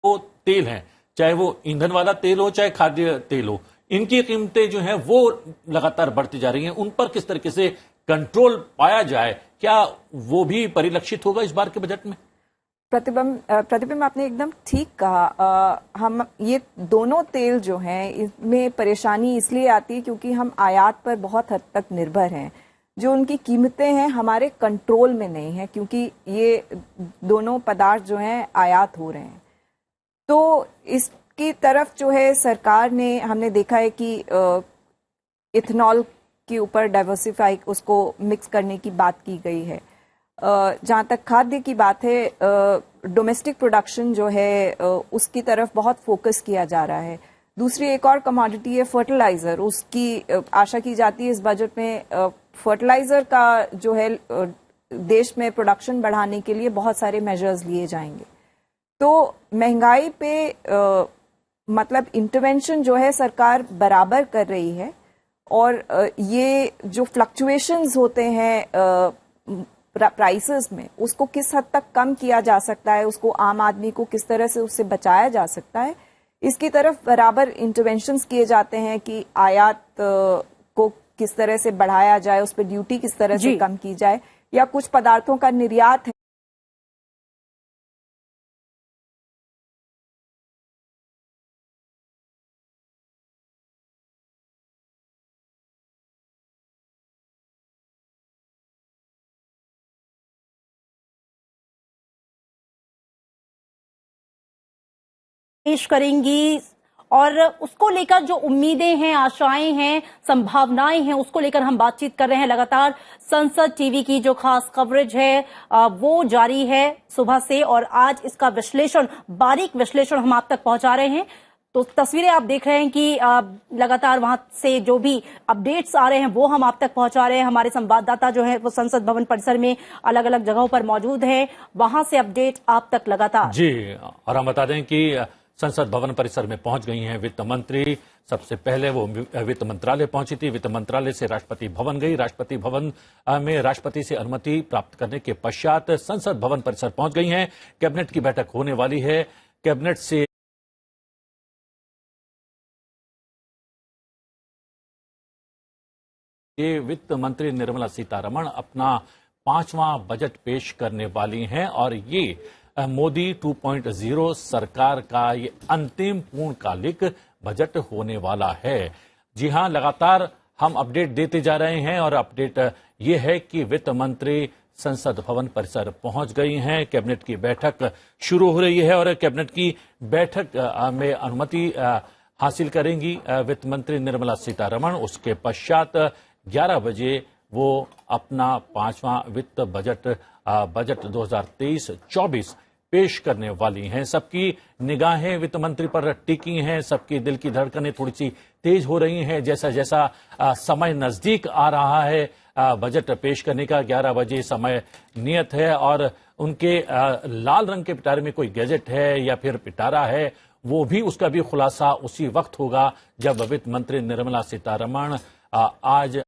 वो तेल हैं, चाहे वो ईंधन वाला तेल हो चाहे खाद्य तेल हो, इनकी कीमतें जो हैं वो लगातार बढ़ती जा रही हैं। उन पर किस तरीके से कंट्रोल पाया जाए, क्या वो भी परिलक्षित होगा इस बार के बजट में? प्रतिबिंब आपने एकदम ठीक कहा। हम ये दोनों तेल जो हैं इसमें परेशानी इसलिए आती है क्योंकि हम आयात पर बहुत हद तक निर्भर हैं। जो उनकी कीमतें हैं हमारे कंट्रोल में नहीं है क्योंकि ये दोनों पदार्थ जो हैं आयात हो रहे हैं। तो इसकी तरफ जो है सरकार ने, हमने देखा है कि इथेनॉल के ऊपर डाइवर्सिफाई उसको मिक्स करने की बात की गई है। जहां तक खाद्य की बात है, डोमेस्टिक प्रोडक्शन जो है उसकी तरफ बहुत फोकस किया जा रहा है। दूसरी एक और कमोडिटी है फर्टिलाइजर, उसकी आशा की जाती है इस बजट में फर्टिलाइजर का जो है देश में प्रोडक्शन बढ़ाने के लिए बहुत सारे मेजर्स लिए जाएंगे। तो महंगाई पे मतलब इंटरवेंशन जो है सरकार बराबर कर रही है और ये जो फ्लक्चुएशंस होते हैं प्राइसेस में, उसको किस हद तक कम किया जा सकता है, उसको आम आदमी को किस तरह से उससे बचाया जा सकता है, इसकी तरफ बराबर इंटरवेंशंस किए जाते हैं कि आयात को किस तरह से बढ़ाया जाए, उस पर ड्यूटी किस तरह से कम की जाए, या कुछ पदार्थों का निर्यात है पेश करेंगी और उसको लेकर जो उम्मीदें हैं, आशाएं हैं, संभावनाएं हैं, उसको लेकर हम बातचीत कर रहे हैं। लगातार संसद टीवी की जो खास कवरेज है वो जारी है सुबह से और आज इसका विश्लेषण, बारीक विश्लेषण हम आप तक पहुंचा रहे हैं। तो तस्वीरें आप देख रहे हैं कि लगातार वहां से जो भी अपडेट्स आ रहे हैं वो हम आप तक पहुंचा रहे हैं। हमारे संवाददाता जो है वो संसद भवन परिसर में अलग अलग जगहों पर मौजूद हैं, वहां से अपडेट आप तक लगातार। जी, और हम बता दें कि संसद भवन परिसर में पहुंच गई हैं वित्त मंत्री। सबसे पहले वो वित्त मंत्रालय पहुंची थी, वित्त मंत्रालय से राष्ट्रपति भवन गई, राष्ट्रपति भवन में राष्ट्रपति से अनुमति प्राप्त करने के पश्चात संसद भवन परिसर पहुंच गई हैं। कैबिनेट की बैठक होने वाली है। कैबिनेट से वित्त मंत्री निर्मला सीतारमण अपना 5वां बजट पेश करने वाली हैं और ये मोदी 2.0 सरकार का ये अंतिम पूर्णकालिक बजट होने वाला है। जी हां, लगातार हम अपडेट देते जा रहे हैं और अपडेट ये है कि वित्त मंत्री संसद भवन परिसर पहुंच गई हैं। कैबिनेट की बैठक शुरू हो रही है और कैबिनेट की बैठक में अनुमति हासिल करेंगी वित्त मंत्री निर्मला सीतारमण। उसके पश्चात 11 बजे वो अपना 5वां वित्त बजट 2023-24 पेश करने वाली हैं। सबकी निगाहें वित्त मंत्री पर टिकी हैं, सबकी दिल की धड़कनें थोड़ी सी तेज हो रही हैं जैसा जैसा समय नजदीक आ रहा है। बजट पेश करने का 11 बजे समय नियत है और उनके लाल रंग के पिटारे में कोई गैजेट है या फिर पिटारा है, वो भी उसका भी खुलासा उसी वक्त होगा जब वित्त मंत्री निर्मला सीतारमण आज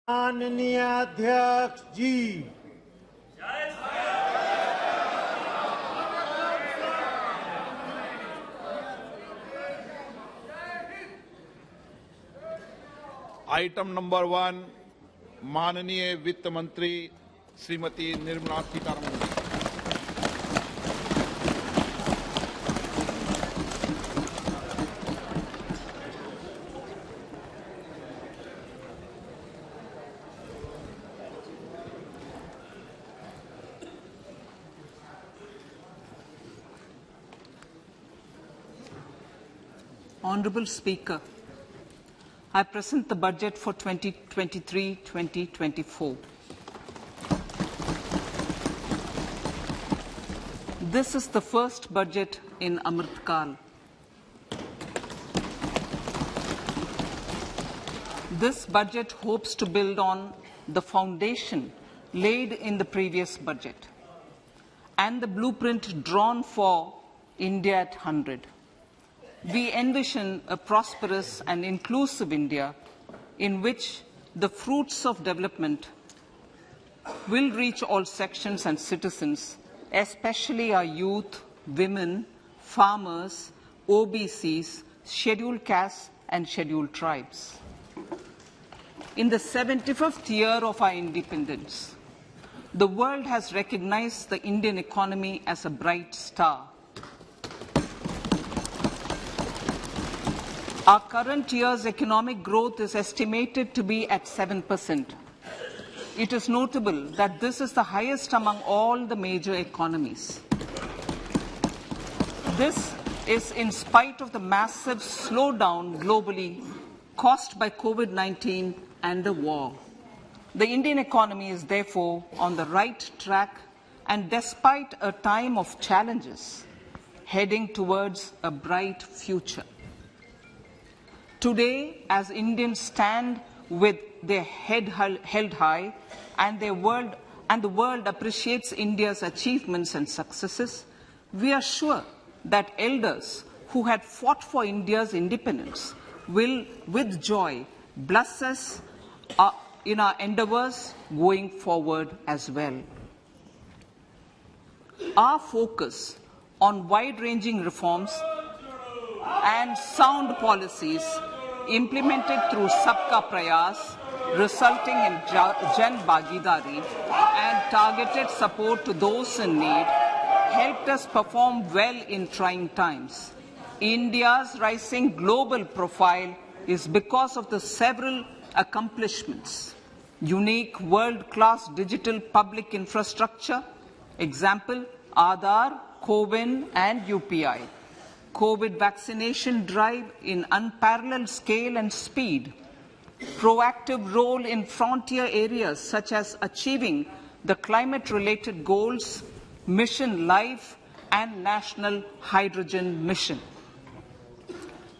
माननीय अध्यक्ष जी। आइटम नंबर 1 माननीय वित्त मंत्री श्रीमती निर्मला सीतारमण जी। Honourable Speaker, I present the budget for 2023-2024. This is the first budget in Amrit Kal. This budget hopes to build on the foundation laid in the previous budget and the blueprint drawn for India at 100. We envision a prosperous and inclusive India in which the fruits of development will reach all sections and citizens, especially our youth, women, farmers, OBCs, scheduled castes and scheduled tribes. In the 75th year of our independence, the world has recognized the Indian economy as a bright star. Our current year's economic growth is estimated to be at 7%. It is notable that this is the highest among all the major economies. This is in spite of the massive slowdown globally caused by COVID-19 and the war. The Indian economy is therefore on the right track and despite a time of challenges, heading towards a bright future. Today, as Indians stand with their head held high and the world appreciates India's achievements and successes, we are sure that elders who had fought for India's independence will, with joy, bless us in our endeavours going forward as well. Our focus on wide-ranging reforms and sound policies implemented through Sabka Prayas, resulting in Jan Bhagidari and targeted support to those in need, helped us perform well in trying times. India's rising global profile is because of the several accomplishments. Unique world-class digital public infrastructure, example, Aadhaar, CoWIN and UPI. COVID vaccination drive in unparalleled scale and speed, proactive role in frontier areas such as achieving the climate-related goals, Mission Life and National Hydrogen Mission.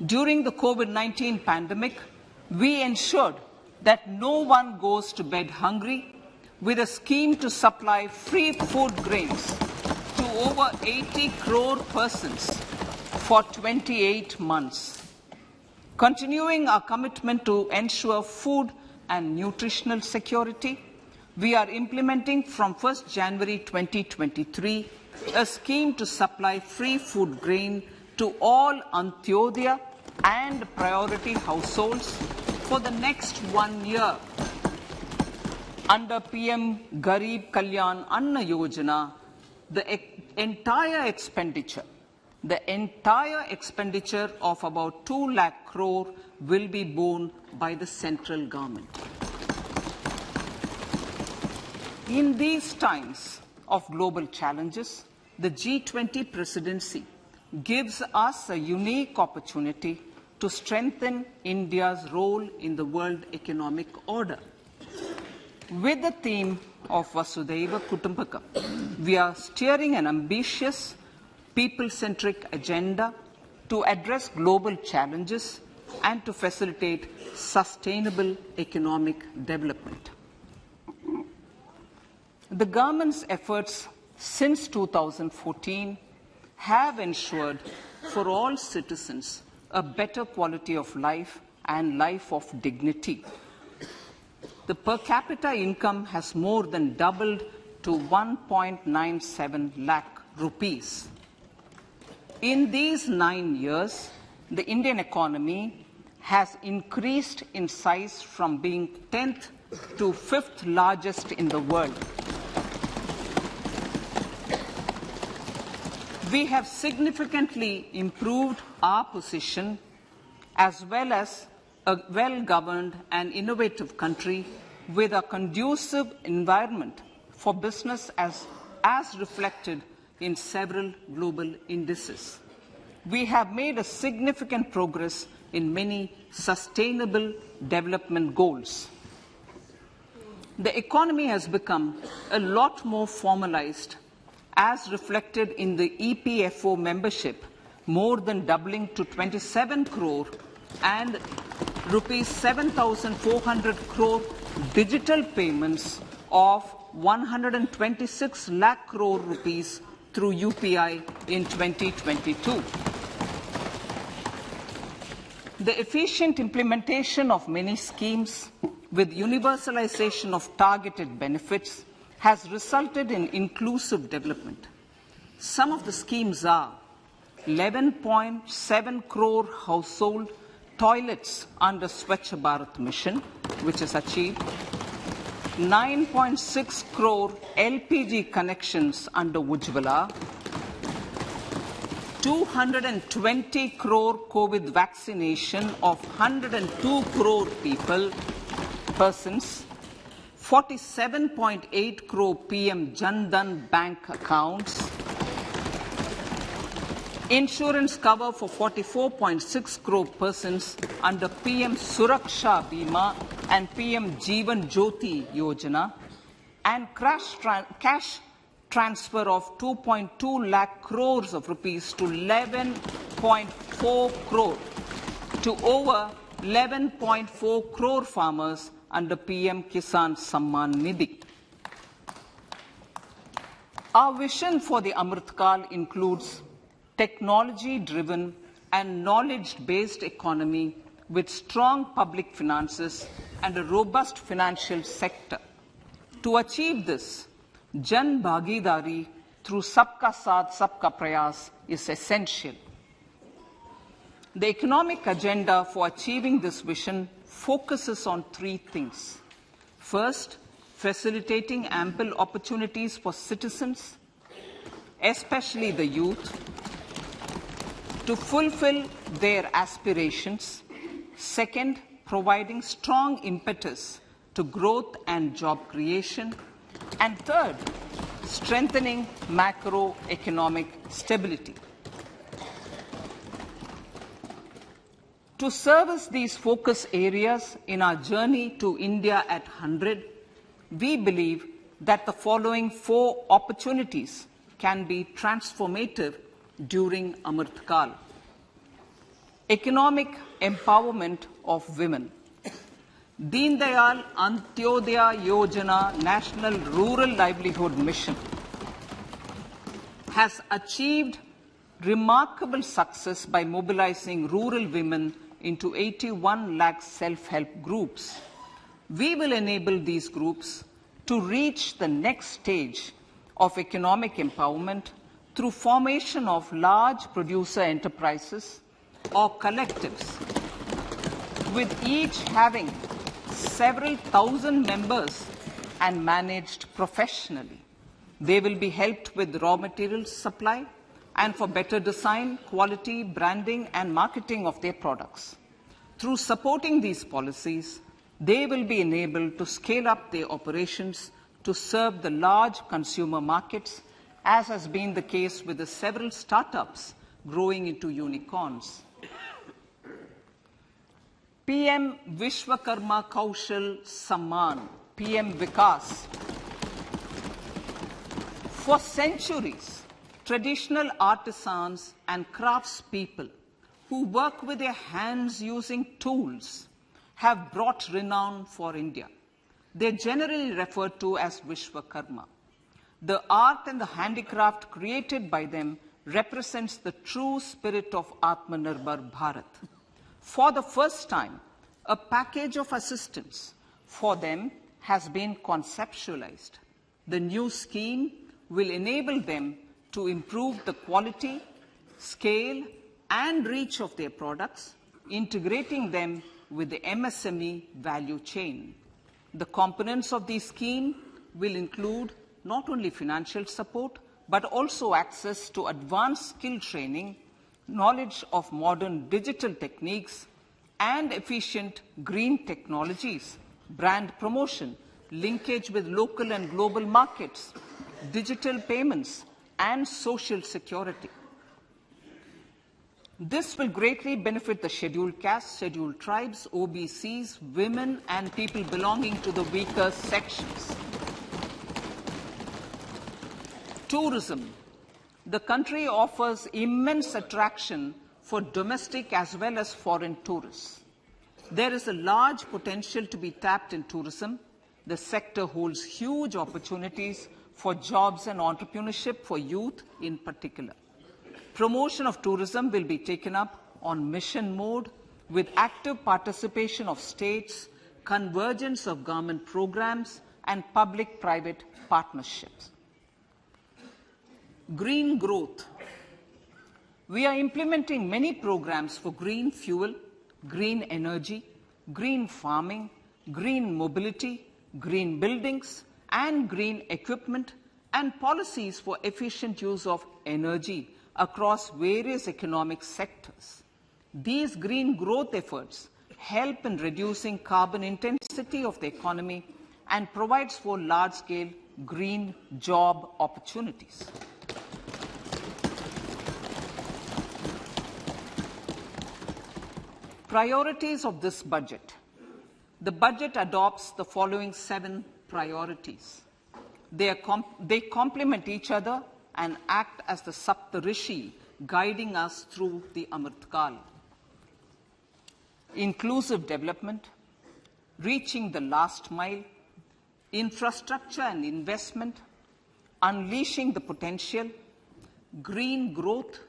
During the COVID-19 pandemic, we ensured that no one goes to bed hungry with a scheme to supply free food grains to over 80 crore persons for 28 months. Continuing our commitment to ensure food and nutritional security, we are implementing from 1st January 2023 a scheme to supply free food grain to all Antyodaya and priority households for the next 1 year. Under PM Garib Kalyan Anna Yojana, the entire expenditure of about 2 lakh crore will be borne by the central government. In these times of global challenges, the G20 presidency gives us a unique opportunity to strengthen India's role in the world economic order. With the theme of Vasudhaiva Kutumbakam, we are steering an ambitious, people-centric agenda to address global challenges and to facilitate sustainable economic development. The government's efforts since 2014 have ensured for all citizens a better quality of life and life of dignity. the per capita income has more than doubled to 1.97 lakh rupees. In these 9 years, the Indian economy has increased in size from being 10th to 5th largest in the world. We have significantly improved our position as well as a well-governed and innovative country with a conducive environment for business as reflected in several global indices. We have made a significant progress in many sustainable development goals. The economy has become a lot more formalized as reflected in the EPFO membership, more than doubling to 27 crore and rupees 7,400 crore digital payments of 126 lakh crore rupees through UPI in 2022. The efficient implementation of many schemes with universalization of targeted benefits has resulted in inclusive development. Some of the schemes are 11.7 crore household toilets under Swachh Bharat mission, which is achieved, 9.6 crore LPG connections under Ujjwala, 220 crore COVID vaccination of 102 crore persons, 47.8 crore PM Jan Dhan bank accounts, insurance cover for 44.6 crore persons under PM Suraksha Bima and PM Jeevan Jyoti Yojana, and cash transfer of 2.2 lakh crores of rupees to 11.4 crore to over 11.4 crore farmers under PM Kisan Samman Nidhi. Our vision for the Amrit Kal includes technology-driven and knowledge-based economy with strong public finances and a robust financial sector. To achieve this, Jan Bhagidari through Sabka Saath, Sabka Prayas is essential. The economic agenda for achieving this vision focuses on 3 things. First, facilitating ample opportunities for citizens, especially the youth, to fulfill their aspirations. Second, providing strong impetus to growth and job creation. And third, strengthening macroeconomic stability. To service these focus areas in our journey to India at 100, we believe that the following 4 opportunities can be transformative during Amrit Kal. Economic empowerment of women. Deen Dayal Antyodaya Yojana National Rural Livelihood Mission has achieved remarkable success by mobilizing rural women into 81 lakh self-help groups. We will enable these groups to reach the next stage of economic empowerment through formation of large producer enterprises or collectives, with each having several thousand members and managed professionally. They will be helped with raw materials supply and for better design, quality, branding, and marketing of their products. Through supporting these policies, they will be enabled to scale up their operations to serve the large consumer markets, as has been the case with the several startups growing into unicorns. PM Vishwakarma Kaushal Samman, PM Vikas. For centuries, traditional artisans and craftspeople who work with their hands using tools have brought renown for India. They're generally referred to as Vishwakarma. The art and the handicraft created by them represents the true spirit of Atmanirbhar Bharat. For the first time, a package of assistance for them has been conceptualized. The new scheme will enable them to improve the quality, scale, and reach of their products, integrating them with the MSME value chain. The components of the scheme will include not only financial support, but also access to advanced skill training, knowledge of modern digital techniques, and efficient green technologies, brand promotion, linkage with local and global markets, digital payments, and social security. This will greatly benefit the scheduled castes, scheduled tribes, OBCs, women, and people belonging to the weaker sections. Tourism. The country offers immense attraction for domestic as well as foreign tourists. There is a large potential to be tapped in tourism. The sector holds huge opportunities for jobs and entrepreneurship for youth in particular. Promotion of tourism will be taken up on mission mode with active participation of states, convergence of government programs, and public-private partnerships. Green growth. We are implementing many programs for green fuel, green energy, green farming, green mobility, green buildings, and green equipment, and policies for efficient use of energy across various economic sectors. These green growth efforts help in reducing carbon intensity of the economy and provides for large-scale green job opportunities. Priorities of this budget. The budget adopts the following 7 priorities. They complement each other and act as the Saptarishi guiding us through the Amritkal. Inclusive development, reaching the last mile, infrastructure and investment, unleashing the potential, green growth,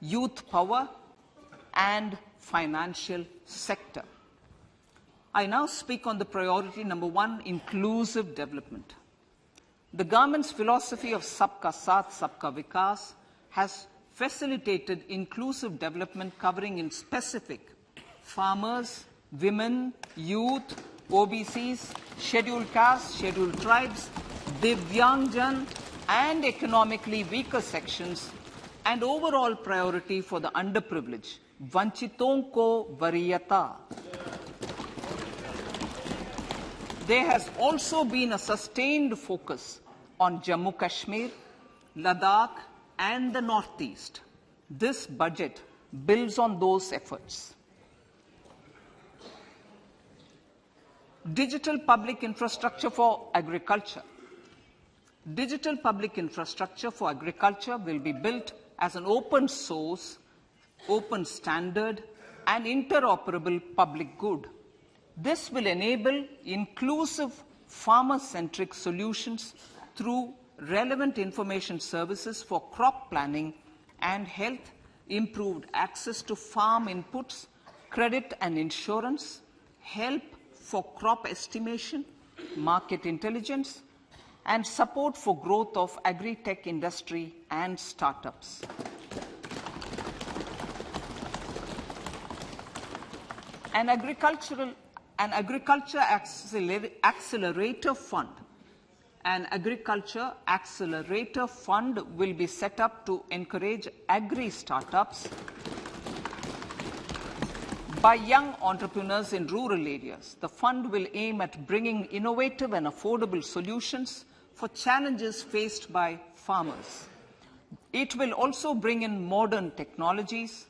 youth power, and financial sector. I now speak on the priority number 1, inclusive development. The government's philosophy of Sabka Saath, Sabka Vikas has facilitated inclusive development covering in specific farmers, women, youth, OBCs, scheduled castes, scheduled tribes, Divyangjan, and economically weaker sections, and overall priority for the underprivileged, Vanchiton ko Variyata. There has also been a sustained focus on Jammu Kashmir, Ladakh, and the Northeast. This budget builds on those efforts. Digital public infrastructure for agriculture. Digital public infrastructure for agriculture will be built as an open source, open standard, and interoperable public good. This will enable inclusive farmer-centric solutions through relevant information services for crop planning and health, improved access to farm inputs, credit and insurance, help for crop estimation, market intelligence, and support for growth of agri-tech industry and startups. An agriculture accelerator fund. An agriculture accelerator fund will be set up to encourage agri-startups by young entrepreneurs in rural areas. The fund will aim at bringing innovative and affordable solutions for challenges faced by farmers. It will also bring in modern technologies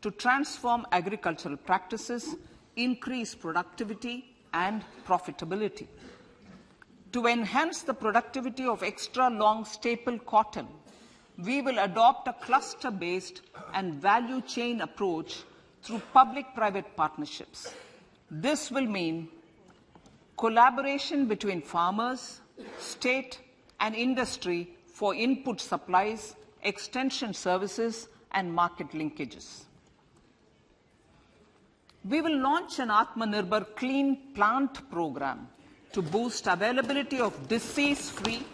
to transform agricultural practices, increase productivity and profitability. To enhance the productivity of extra long staple cotton, we will adopt a cluster-based and value chain approach through public-private partnerships. This will mean collaboration between farmers, state, and industry for input supplies, extension services, and market linkages. We will launch an Atmanirbhar Clean Plant program to boost availability of disease-free,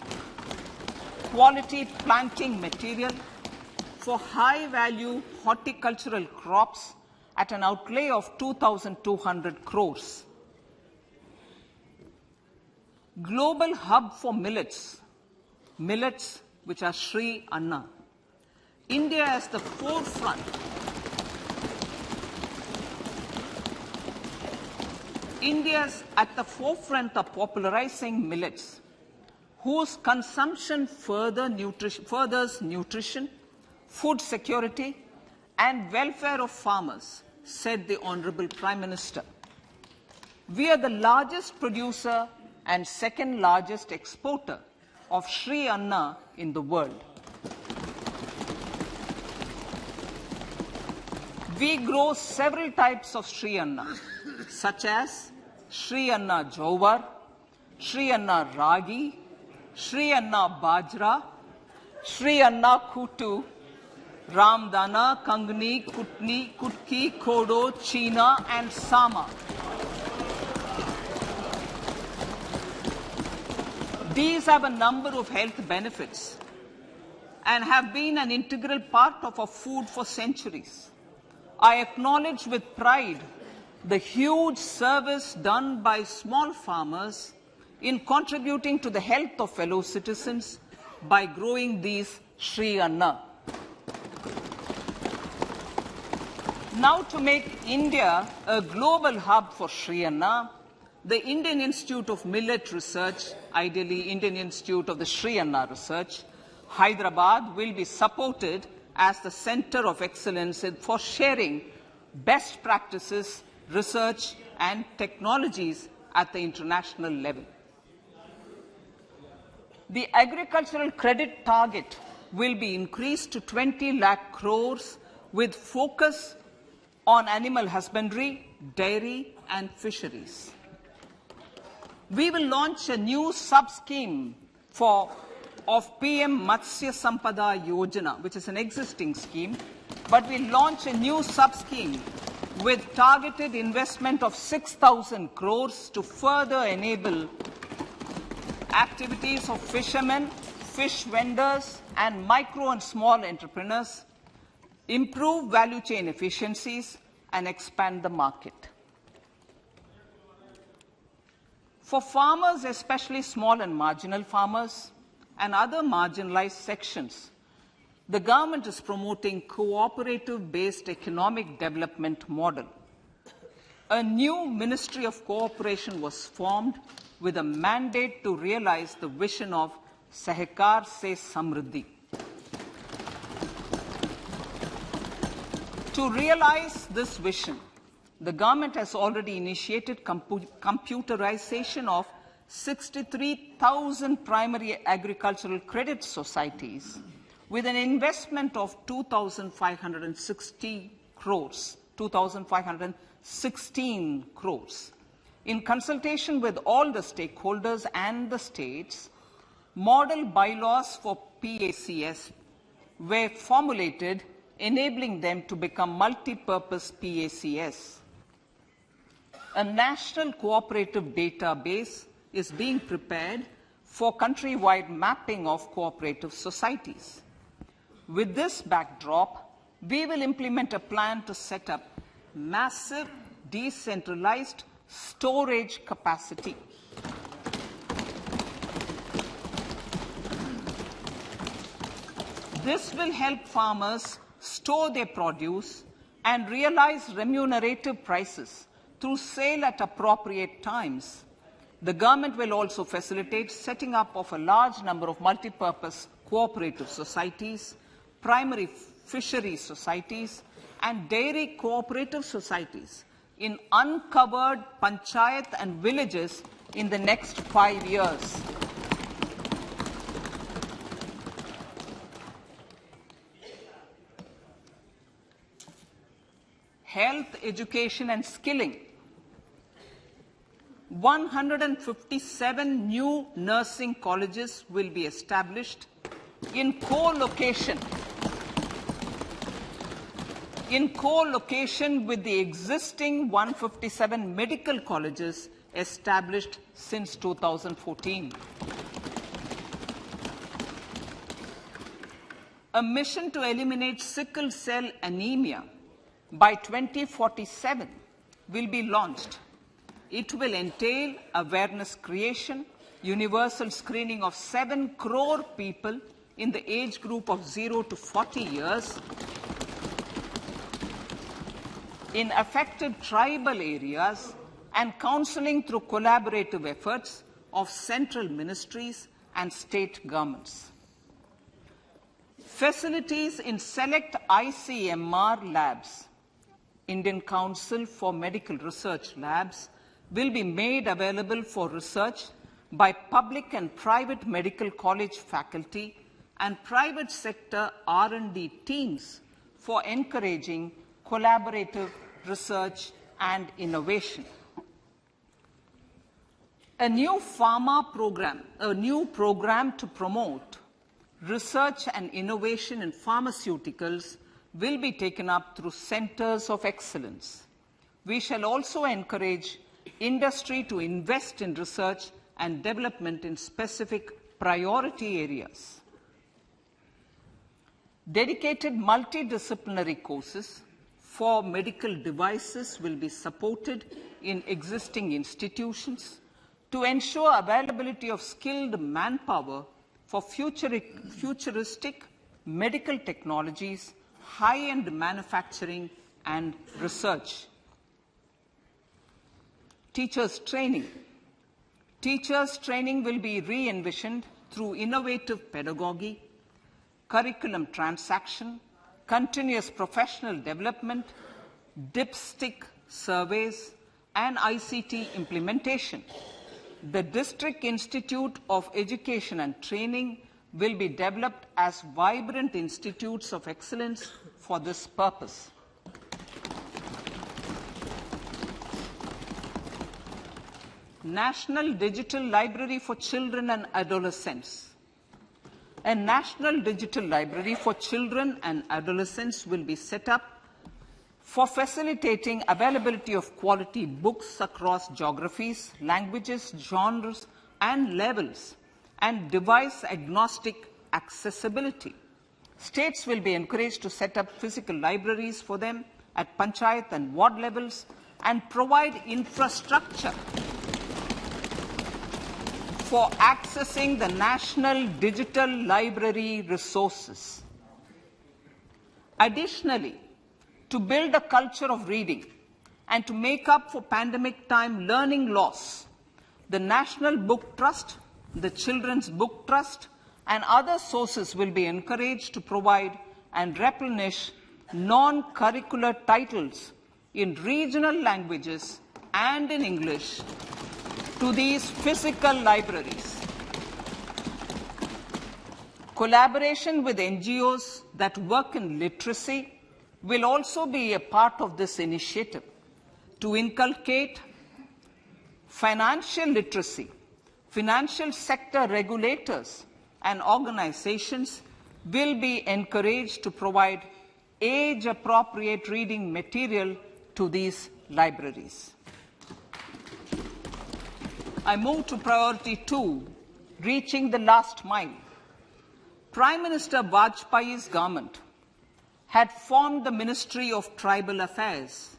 quality planting material for high-value horticultural crops at an outlay of 2,200 crores. Global hub for millets which are Sri Anna. India is the forefront. India's at the forefront of popularizing millets, whose consumption furthers nutrition, food security, and welfare of farmers, said the Honorable Prime Minister. We are the largest producer and second largest exporter of Sri Anna in the world. We grow several types of Sri Anna, such as Sri Anna Jowar, Sri Anna Ragi, Sri Anna Bajra, Sri Anna Kutu, Ramdana, Kangni, Kutni, Kutki, Kodo, China, and Sama. These have a number of health benefits and have been an integral part of our food for centuries. I acknowledge with pride the huge service done by small farmers in contributing to the health of fellow citizens by growing these Sri Anna. Now, to make India a global hub for Sri Anna, the Indian Institute of Millet Research, ideally Indian Institute of the Sri Anna Research, Hyderabad, will be supported as the center of excellence for sharing best practices, research, and technologies at the international level. The agricultural credit target will be increased to 20 lakh crores with focus on animal husbandry, dairy, and fisheries. We will launch a new sub-scheme of PM Matsya Sampada Yojana, which is an existing scheme, but we'll launch a new sub-scheme with targeted investment of 6,000 crores to further enable activities of fishermen, fish vendors, and micro and small entrepreneurs, improve value chain efficiencies, and expand the market. For farmers, especially small and marginal farmers and other marginalized sections, the government is promoting cooperative-based economic development model. A new Ministry of Cooperation was formed with a mandate to realize the vision of Sahkar Se Samriddhi. To realize this vision, the government has already initiated computerization of 63,000 primary agricultural credit societies with an investment of 2,516 crores. In consultation with all the stakeholders and the states, model bylaws for PACS were formulated, enabling them to become multi-purpose PACS. A national cooperative database is being prepared for countrywide mapping of cooperative societies. With this backdrop, we will implement a plan to set up massive decentralized storage capacity. This will help farmers store their produce and realize remunerative prices through sale at appropriate times. The government will also facilitate setting up of a large number of multi-purpose cooperative societies, primary fisheries societies, and dairy cooperative societies in uncovered panchayat and villages in the next 5 years. Health, education, and skilling. 157 new nursing colleges will be established in co-location in co-location with the existing 157 medical colleges established since 2014. A mission to eliminate sickle cell anemia by 2047 will be launched. It will entail awareness creation, universal screening of 7 crore people in the age group of 0 to 40 years in affected tribal areas, and counseling through collaborative efforts of central ministries and state governments. Facilities in select ICMR labs, Indian Council for Medical Research Labs, will be made available for research by public and private medical college faculty and private sector R&D teams for encouraging collaborative research and innovation. A new program to promote research and innovation in pharmaceuticals will be taken up through centers of excellence. We shall also encourage industry to invest in research and development in specific priority areas. Dedicated multidisciplinary courses for medical devices will be supported in existing institutions to ensure availability of skilled manpower for futuristic medical technologies, high-end manufacturing, and research. Teachers' training. Teachers' training will be re-envisioned through innovative pedagogy, curriculum transaction, continuous professional development, dipstick surveys, and ICT implementation. The District Institute of Education and Training will be developed as vibrant institutes of excellence for this purpose. National Digital Library for Children and Adolescents. A National Digital Library for Children and Adolescents will be set up for facilitating availability of quality books across geographies, languages, genres, and levels, and device-agnostic accessibility. States will be encouraged to set up physical libraries for them at panchayat and ward levels and provide infrastructure for accessing the national digital library resources. Additionally, to build a culture of reading and to make up for pandemic time learning loss, the National Book Trust, the Children's Book Trust, and other sources will be encouraged to provide and replenish non-curricular titles in regional languages and in English to these physical libraries. Collaboration with NGOs that work in literacy will also be a part of this initiative. To inculcate financial literacy, financial sector regulators and organizations will be encouraged to provide age-appropriate reading material to these libraries. I move to priority 2, reaching the last mile. Prime Minister Vajpayee's government had formed the Ministry of Tribal Affairs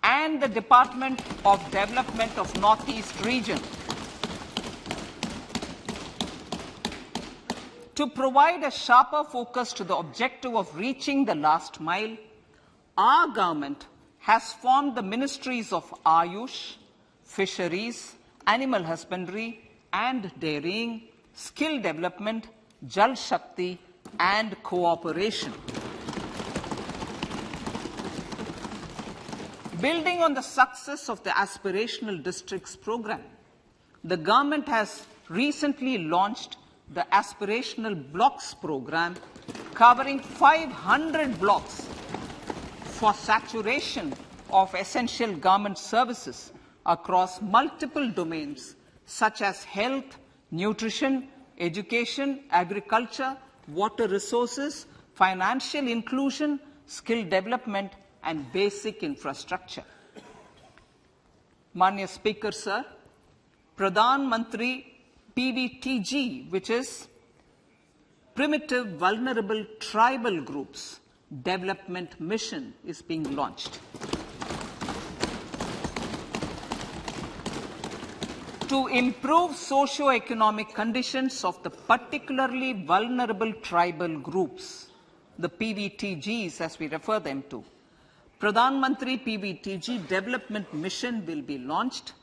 and the Department of Development of Northeast Region to provide a sharper focus to the objective of reaching the last mile. Our government has formed the Ministries of Ayush, Fisheries, Animal Husbandry and Dairying, Skill Development, Jal Shakti and Cooperation. Building on the success of the Aspirational Districts program, the government has recently launched the Aspirational Blocks program, covering 500 blocks for saturation of essential government services across multiple domains such as health, nutrition, education, agriculture, water resources, financial inclusion, skill development, and basic infrastructure. Manya Speaker, sir, Pradhan Mantri PVTG, which is Primitive Vulnerable Tribal Groups Development Mission, is being launched. To improve socio-economic conditions of the particularly vulnerable tribal groups, the PVTGs as we refer them to, Pradhan Mantri PVTG Development Mission will be launched.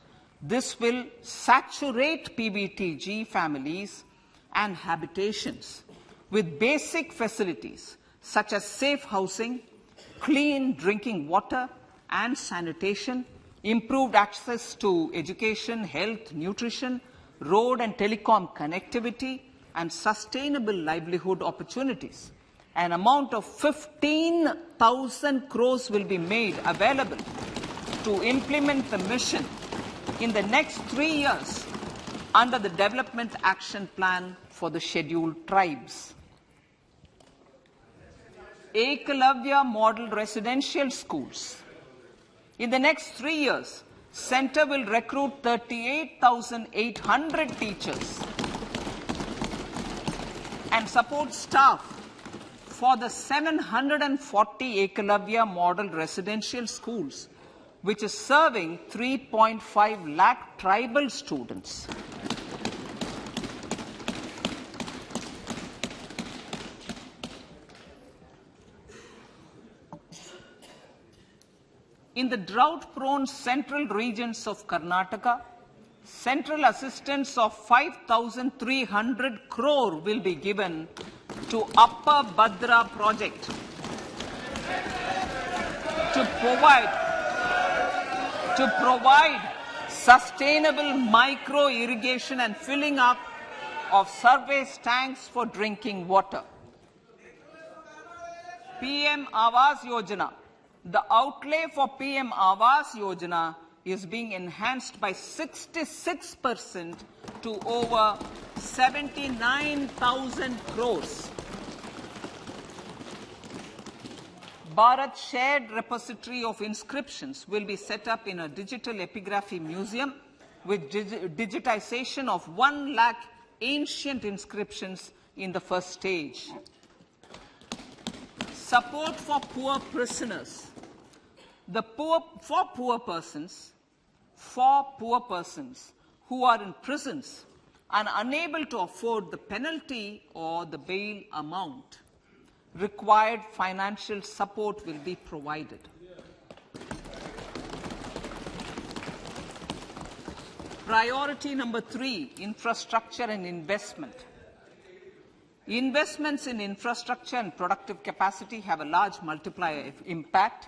This will saturate PVTG families and habitations with basic facilities such as safe housing, clean drinking water and sanitation, improved access to education, health, nutrition, road and telecom connectivity, and sustainable livelihood opportunities. An amount of 15,000 crores will be made available to implement the mission in the next 3 years under the Development Action Plan for the Scheduled Tribes. Ekalavya Model Residential Schools. In the next 3 years, Center will recruit 38,800 teachers and support staff for the 740 Ekalavya Model Residential Schools, which is serving 3.5 lakh tribal students. In the drought-prone central regions of Karnataka, central assistance of 5,300 crore will be given to Upper Bhadra project to provide sustainable micro-irrigation and filling up of surface tanks for drinking water. PM Awas Yojana. The outlay for PM Awas Yojana is being enhanced by 66% to over 79,000 crores. Bharat Shared Repository of Inscriptions will be set up in a digital epigraphy museum with digitization of 1 lakh ancient inscriptions in the first stage. Support for poor prisoners. For poor persons who are in prisons and unable to afford the penalty or the bail amount, required financial support will be provided. Priority number 3, infrastructure and investment. Investments in infrastructure and productive capacity have a large multiplier impact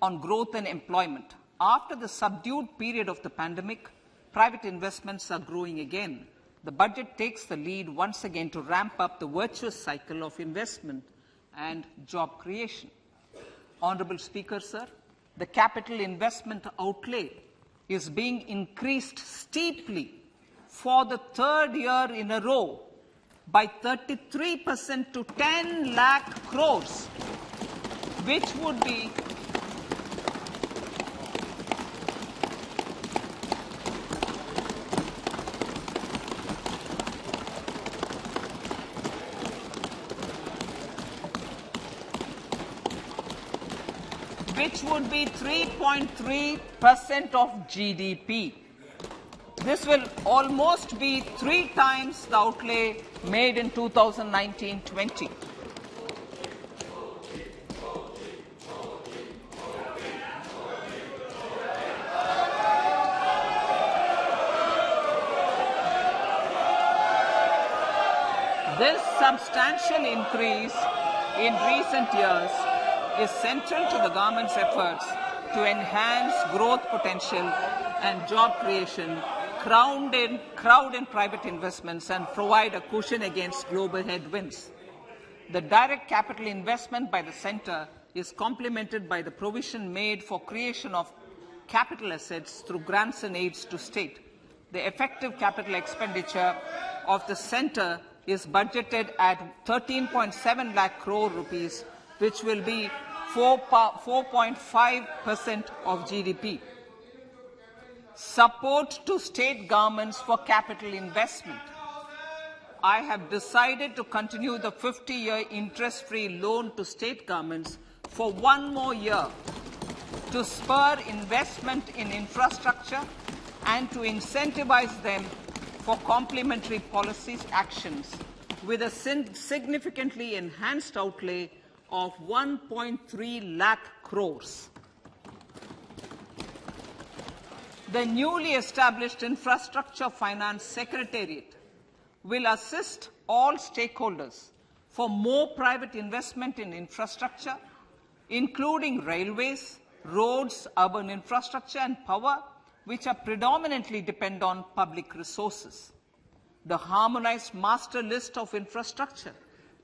on growth and employment. After the subdued period of the pandemic, private investments are growing again. The budget takes the lead once again to ramp up the virtuous cycle of investment and job creation. Honorable Speaker, sir, the capital investment outlay is being increased steeply for the 3rd year in a row by 33% to 10 lakh crores, which would be which would be 3.3% of GDP. This will almost be 3 times the outlay made in 2019-20. This substantial increase in recent years is central to the government's efforts to enhance growth potential and job creation, crowd in private investments, and provide a cushion against global headwinds. The direct capital investment by the centre is complemented by the provision made for creation of capital assets through grants and aids to state. The effective capital expenditure of the centre is budgeted at 13.7 lakh crore rupees which will be 4.5% of GDP. Support to state governments for capital investment. I have decided to continue the 50-year interest-free loan to state governments for 1 more year to spur investment in infrastructure and to incentivize them for complementary policy actions with a significantly enhanced outlay of 1.3 lakh crores. The newly established Infrastructure Finance Secretariat will assist all stakeholders for more private investment in infrastructure, including railways, roads, urban infrastructure and power, which are predominantly depend on public resources. The harmonized master list of infrastructure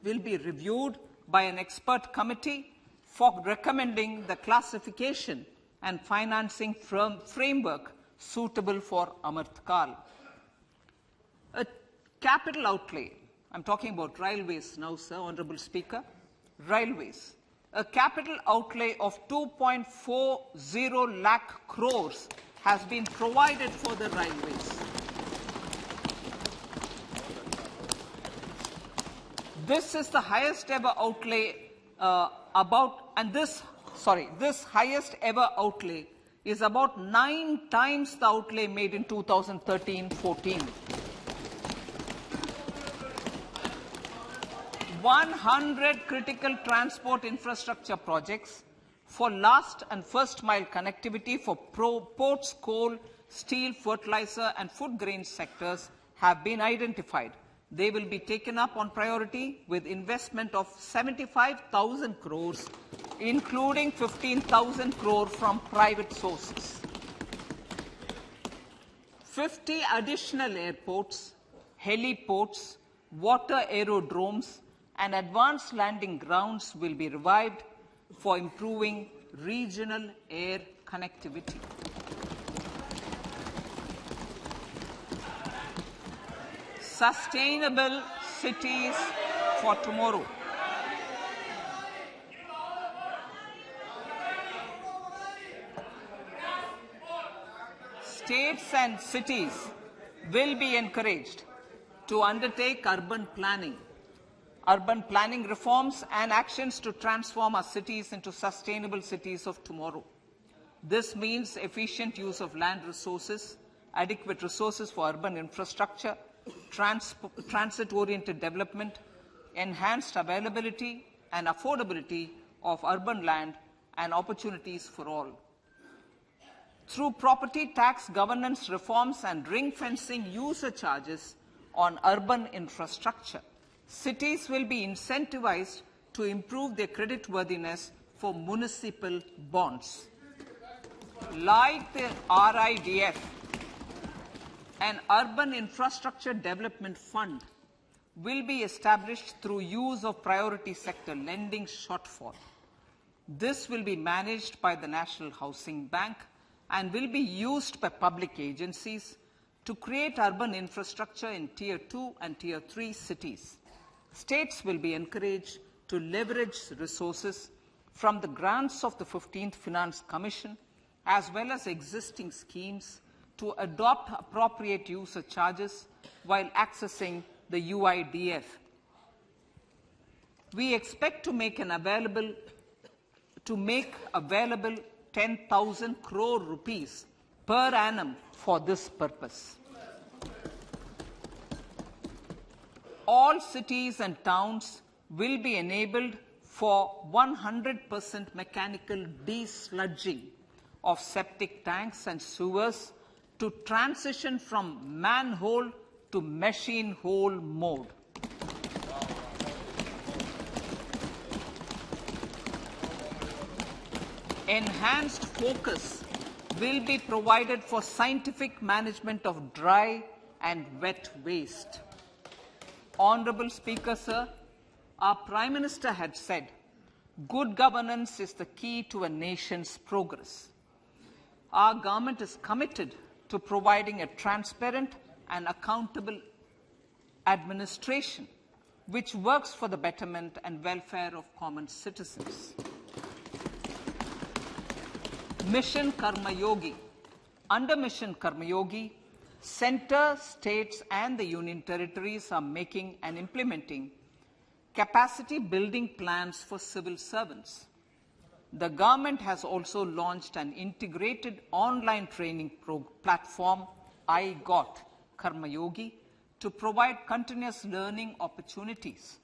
will be reviewed by an expert committee for recommending the classification and financing framework suitable for Amrit Kal. A capital outlay, I'm talking about railways now, sir, Honorable Speaker, railways. A capital outlay of 2.40 lakh crores has been provided for the railways. This is the highest ever outlay this highest ever outlay is about 9 times the outlay made in 2013-14. 100 critical transport infrastructure projects for last and first mile connectivity for ports, coal, steel, fertilizer and food grain sectors have been identified. They will be taken up on priority with investment of 75,000 crores, including 15,000 crore from private sources. 50 additional airports, heliports, water aerodromes, and advanced landing grounds will be revived for improving regional air connectivity. Sustainable cities for tomorrow. States and cities will be encouraged to undertake urban planning reforms and actions to transform our cities into sustainable cities of tomorrow. This means efficient use of land resources, adequate resources for urban infrastructure, transit-oriented development, enhanced availability and affordability of urban land and opportunities for all. Through property tax governance reforms and ring-fencing user charges on urban infrastructure, cities will be incentivized to improve their creditworthiness for municipal bonds. Like the RIDF, an Urban Infrastructure Development Fund will be established through use of priority sector lending shortfall. This will be managed by the National Housing Bank and will be used by public agencies to create urban infrastructure in Tier 2 and Tier 3 cities. States will be encouraged to leverage resources from the grants of the 15th Finance Commission as well as existing schemes to adopt appropriate user charges while accessing the UIDF. We expect to make available 10,000 crore rupees per annum for this purpose. All cities and towns will be enabled for 100% mechanical desludging of septic tanks and sewers to transition from manhole to machine hole mode. Enhanced focus will be provided for scientific management of dry and wet waste. Honorable Speaker, sir, our Prime Minister had said, good governance is the key to a nation's progress. Our government is committed to providing a transparent and accountable administration which works for the betterment and welfare of common citizens. Mission Karma Yogi. Under Mission Karma Yogi, centre, states and the union territories are making and implementing capacity building plans for civil servants. The government has also launched an integrated online training platform, I Got Karma Yogi, to provide continuous learning opportunities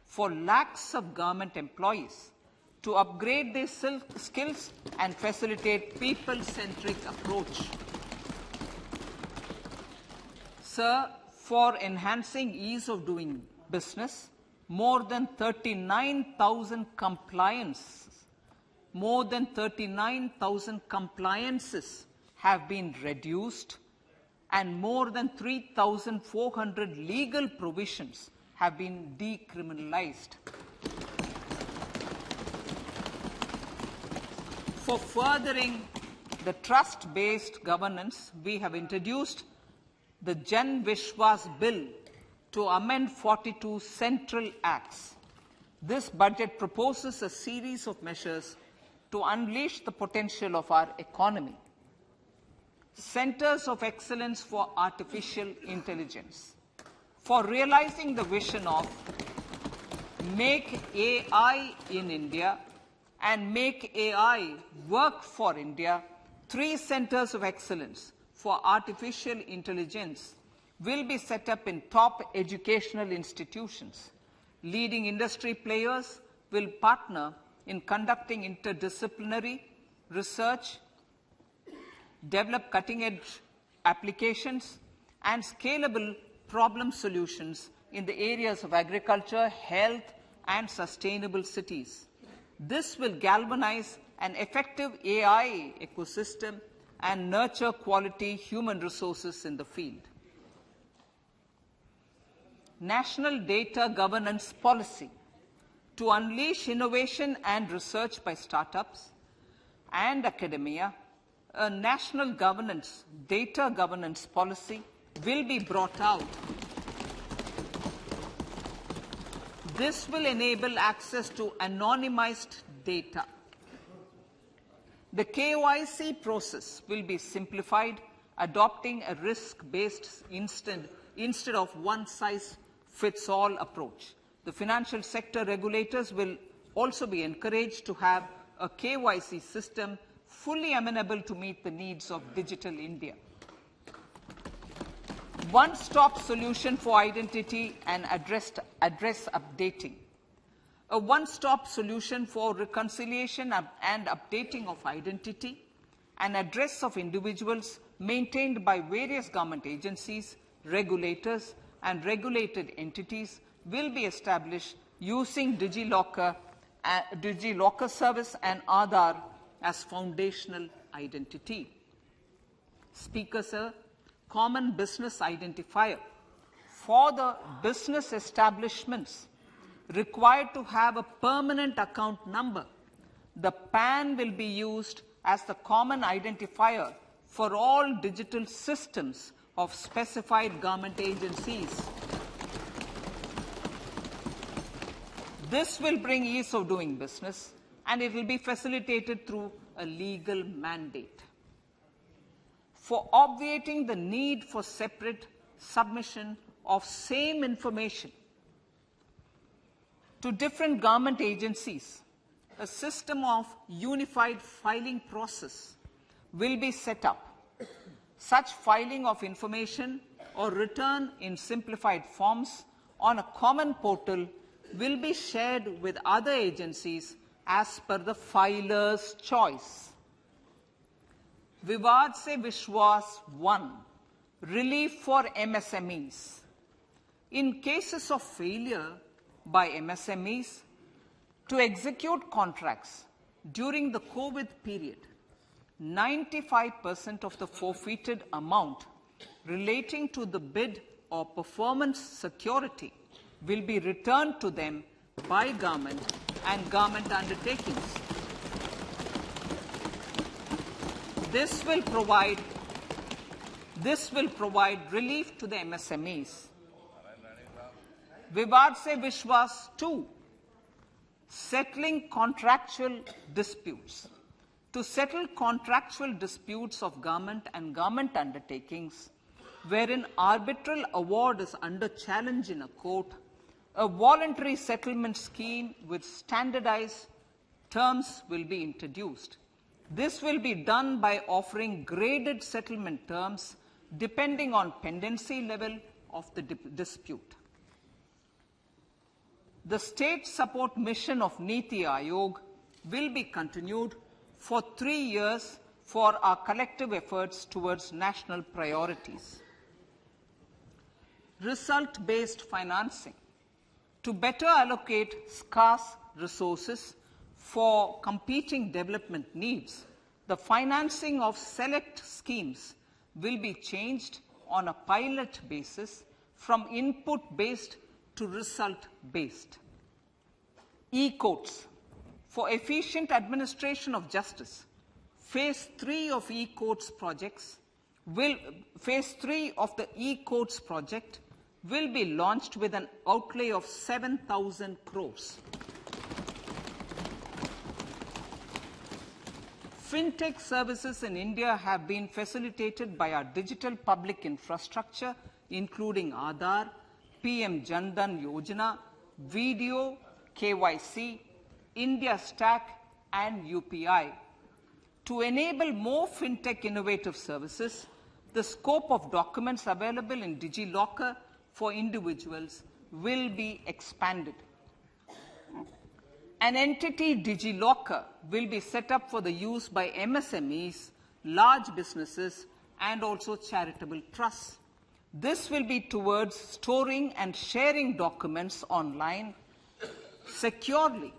for lakhs of government employees to upgrade their skills and facilitate people-centric approach. Sir, for enhancing ease of doing business, more than 39,000 compliances have been reduced and more than 3,400 legal provisions have been decriminalized. For furthering the trust-based governance, we have introduced the Jan Vishwas Bill to amend 42 central acts. This budget proposes a series of measures to unleash the potential of our economy. Centers of Excellence for Artificial Intelligence. For realizing the vision of Make AI in India and Make AI Work for India, 3 centers of excellence for artificial intelligence will be set up in top educational institutions. Leading industry players will partner in conducting interdisciplinary research, develop cutting-edge applications, and scalable problem solutions in the areas of agriculture, health, and sustainable cities. This will galvanize an effective AI ecosystem and nurture quality human resources in the field. National Data Governance Policy. To unleash innovation and research by startups and academia, a national data governance policy will be brought out. This will enable access to anonymized data. The KYC process will be simplified, adopting a risk-based instead of one-size-fits-all approach. The financial sector regulators will also be encouraged to have a KYC system fully amenable to meet the needs of digital India. One-stop solution for identity and address updating. A one-stop solution for reconciliation and updating of identity and address of individuals maintained by various government agencies, regulators, and regulated entities will be established using DigiLocker service and Aadhaar as foundational identity. Speaker, sir, common business identifier. For the business establishments required to have a permanent account number, the PAN will be used as the common identifier for all digital systems of specified government agencies. This will bring ease of doing business, and it will be facilitated through a legal mandate. For obviating the need for separate submission of same information to different government agencies, a system of unified filing process will be set up. Such filing of information or return in simplified forms on a common portal will be shared with other agencies as per the filer's choice. Vivad Se Vishwas 1. Relief for MSMEs. In cases of failure by MSMEs to execute contracts during the COVID period, 95% of the forfeited amount relating to the bid or performance security will be returned to them by government and government undertakings. This will provide relief to the MSMEs. Vivad Se Vishwas 2, settling contractual disputes. To settle contractual disputes of government and government undertakings, wherein arbitral award is under challenge in a court, a voluntary settlement scheme with standardized terms will be introduced. This will be done by offering graded settlement terms depending on pendency level of the dispute. The state support mission of Niti Aayog will be continued for 3 years for our collective efforts towards national priorities. Result-based financing. To better allocate scarce resources for competing development needs, the financing of select schemes will be changed on a pilot basis from input-based to result-based. E-courts. For efficient administration of justice, Phase 3 of e-courts projects Phase 3 of the e-courts project will be launched with an outlay of 7,000 crores. Fintech services in India have been facilitated by our digital public infrastructure, including Aadhaar, PM Jan Dhan Yojana, Video, KYC, India Stack, and UPI. To enable more fintech innovative services, the scope of documents available in DigiLocker for individuals will be expanded. An entity, DigiLocker, will be set up for the use by MSMEs, large businesses, and also charitable trusts. This will be towards storing and sharing documents online securely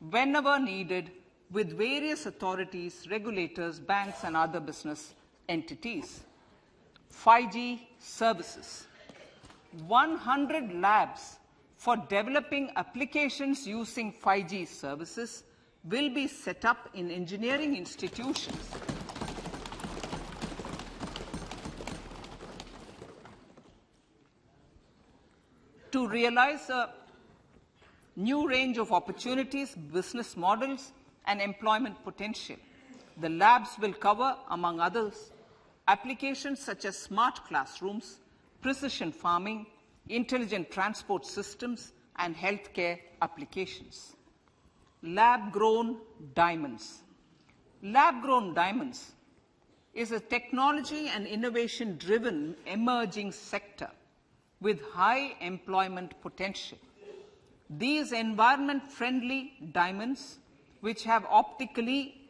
whenever needed with various authorities, regulators, banks, and other business entities. 5G services. 100 labs for developing applications using 5G services will be set up in engineering institutions. To realize a new range of opportunities, business models, and employment potential. The labs will cover, among others, applications such as smart classrooms, precision farming, intelligent transport systems, and healthcare applications. Lab-grown diamonds. Lab-grown diamonds is a technology and innovation-driven emerging sector with high employment potential. These environment-friendly diamonds, which have optically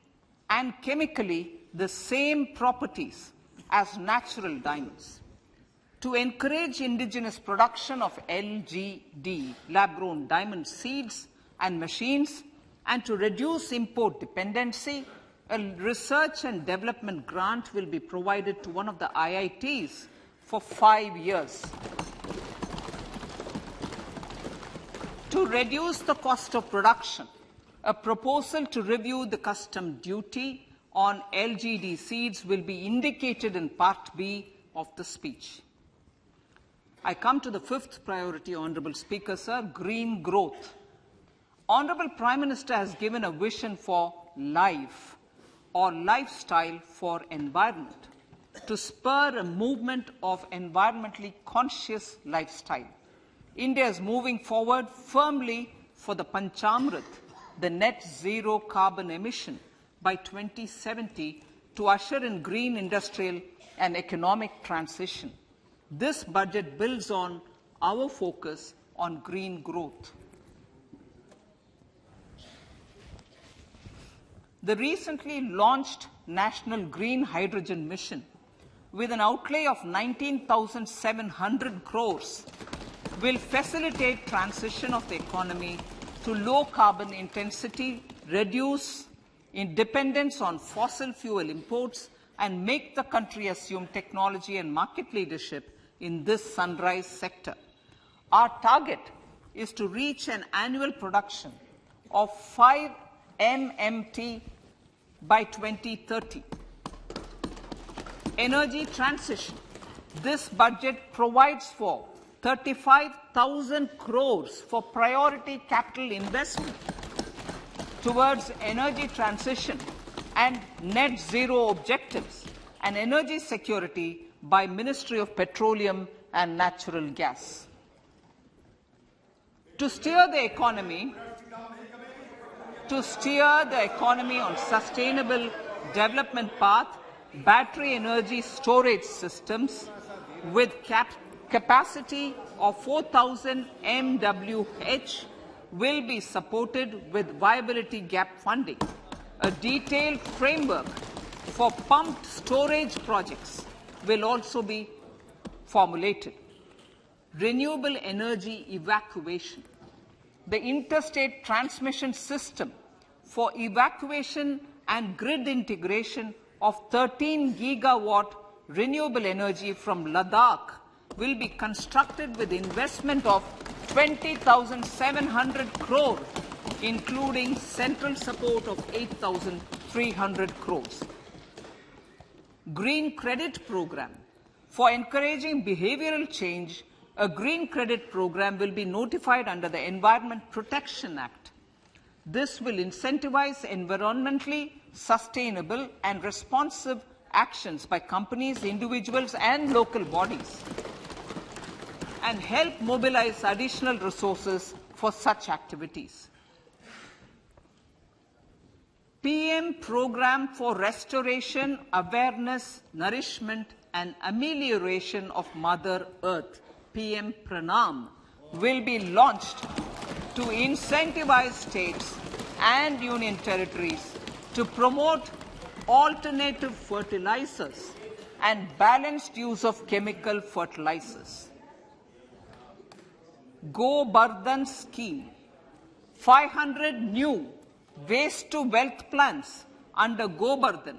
and chemically the same properties as natural diamonds. To encourage indigenous production of LGD, lab-grown diamond seeds and machines, and to reduce import dependency, a research and development grant will be provided to one of the IITs for 5 years. To reduce the cost of production, a proposal to review the custom duty on LGD seeds will be indicated in Part B of the speech. I come to the fifth priority, Honourable Speaker, sir, green growth. Honourable Prime Minister has given a vision for life or lifestyle for environment to spur a movement of environmentally conscious lifestyle. India is moving forward firmly for the Panchamrit, the net zero carbon emission by 2070 to usher in green industrial and economic transition. This budget builds on our focus on green growth. The recently launched National Green Hydrogen Mission, with an outlay of 19,700 crores, will facilitate transition of the economy to low carbon intensity, reduce dependence on fossil fuel imports, and make the country assume technology and market leadership in this sunrise sector. Our target is to reach an annual production of 5 MMT by 2030. Energy transition. This budget provides for 35,000 crores for priority capital investment towards energy transition and net zero objectives and energy security by Ministry of Petroleum and Natural Gas. To steer the economy on sustainable development path, battery energy storage systems with capacity of 4,000 MWh will be supported with viability gap funding. A detailed framework for pumped storage projects will also be formulated. Renewable energy evacuation. The interstate transmission system for evacuation and grid integration of 13 gigawatt renewable energy from Ladakh will be constructed with investment of 20,700 crore, including central support of 8,300 crores. Green Credit Program. For encouraging behavioral change, a green credit program will be notified under the Environment Protection Act. This will incentivize environmentally sustainable and responsive actions by companies, individuals, and local bodies, and help mobilize additional resources for such activities. PM Program for Restoration, Awareness, Nourishment, and Amelioration of Mother Earth, PM Pranam, will be launched to incentivize states and union territories to promote alternative fertilizers and balanced use of chemical fertilizers. Go Bardhan Scheme. 500 new waste-to-wealth plants under Go Bardhan,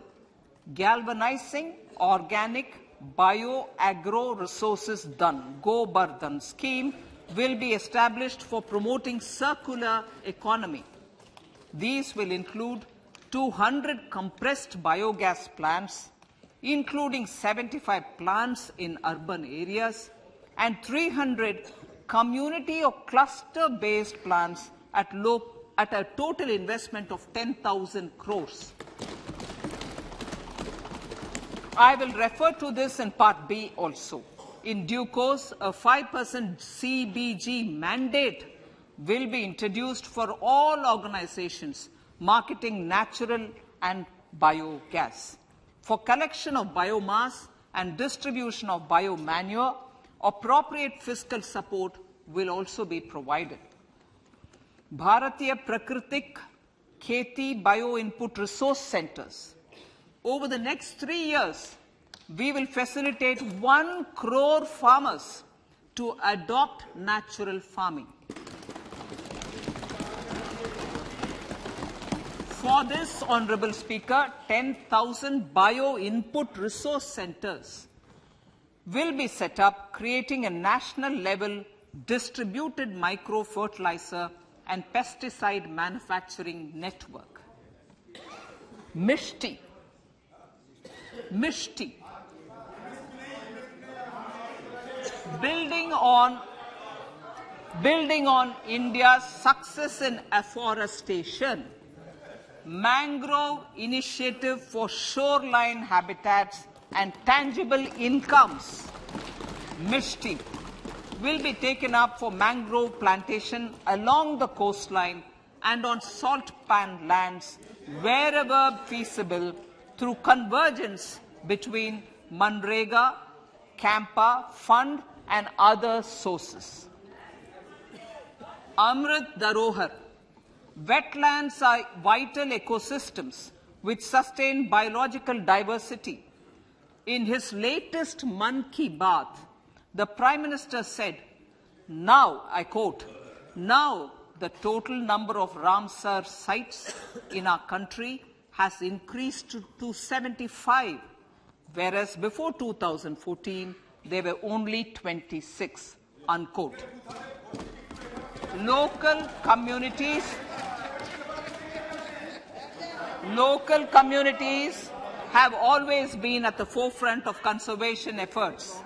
galvanizing organic bio-agro resources done. Go Bardhan scheme will be established for promoting circular economy. These will include 200 compressed biogas plants, including 75 plants in urban areas, and 300 community or cluster-based plants at a total investment of 10,000 crores. I will refer to this in Part B also. In due course, a 5% CBG mandate will be introduced for all organizations marketing natural and biogas. For collection of biomass and distribution of biomanure, appropriate fiscal support will also be provided. Bharatiya Prakritik Kheti Bio-Input Resource Centers. Over the next 3 years, we will facilitate 1 crore farmers to adopt natural farming. For this, Honorable Speaker, 10,000 bio-input resource centers will be set up, creating a national-level distributed micro-fertilizer and pesticide manufacturing network. Mishti. Building on India's success in afforestation, mangrove initiative for shoreline habitats and tangible incomes, Mishti, will be taken up for mangrove plantation along the coastline and on salt pan lands wherever feasible through convergence between Manrega, Campa, Fund and other sources. Amrit Dharohar. Wetlands are vital ecosystems which sustain biological diversity. In his latest Mann Ki Baat, the Prime Minister said, now, I quote, now the total number of Ramsar sites in our country has increased to 75, whereas before 2014, there were only 26, unquote. Local communities have always been at the forefront of conservation efforts.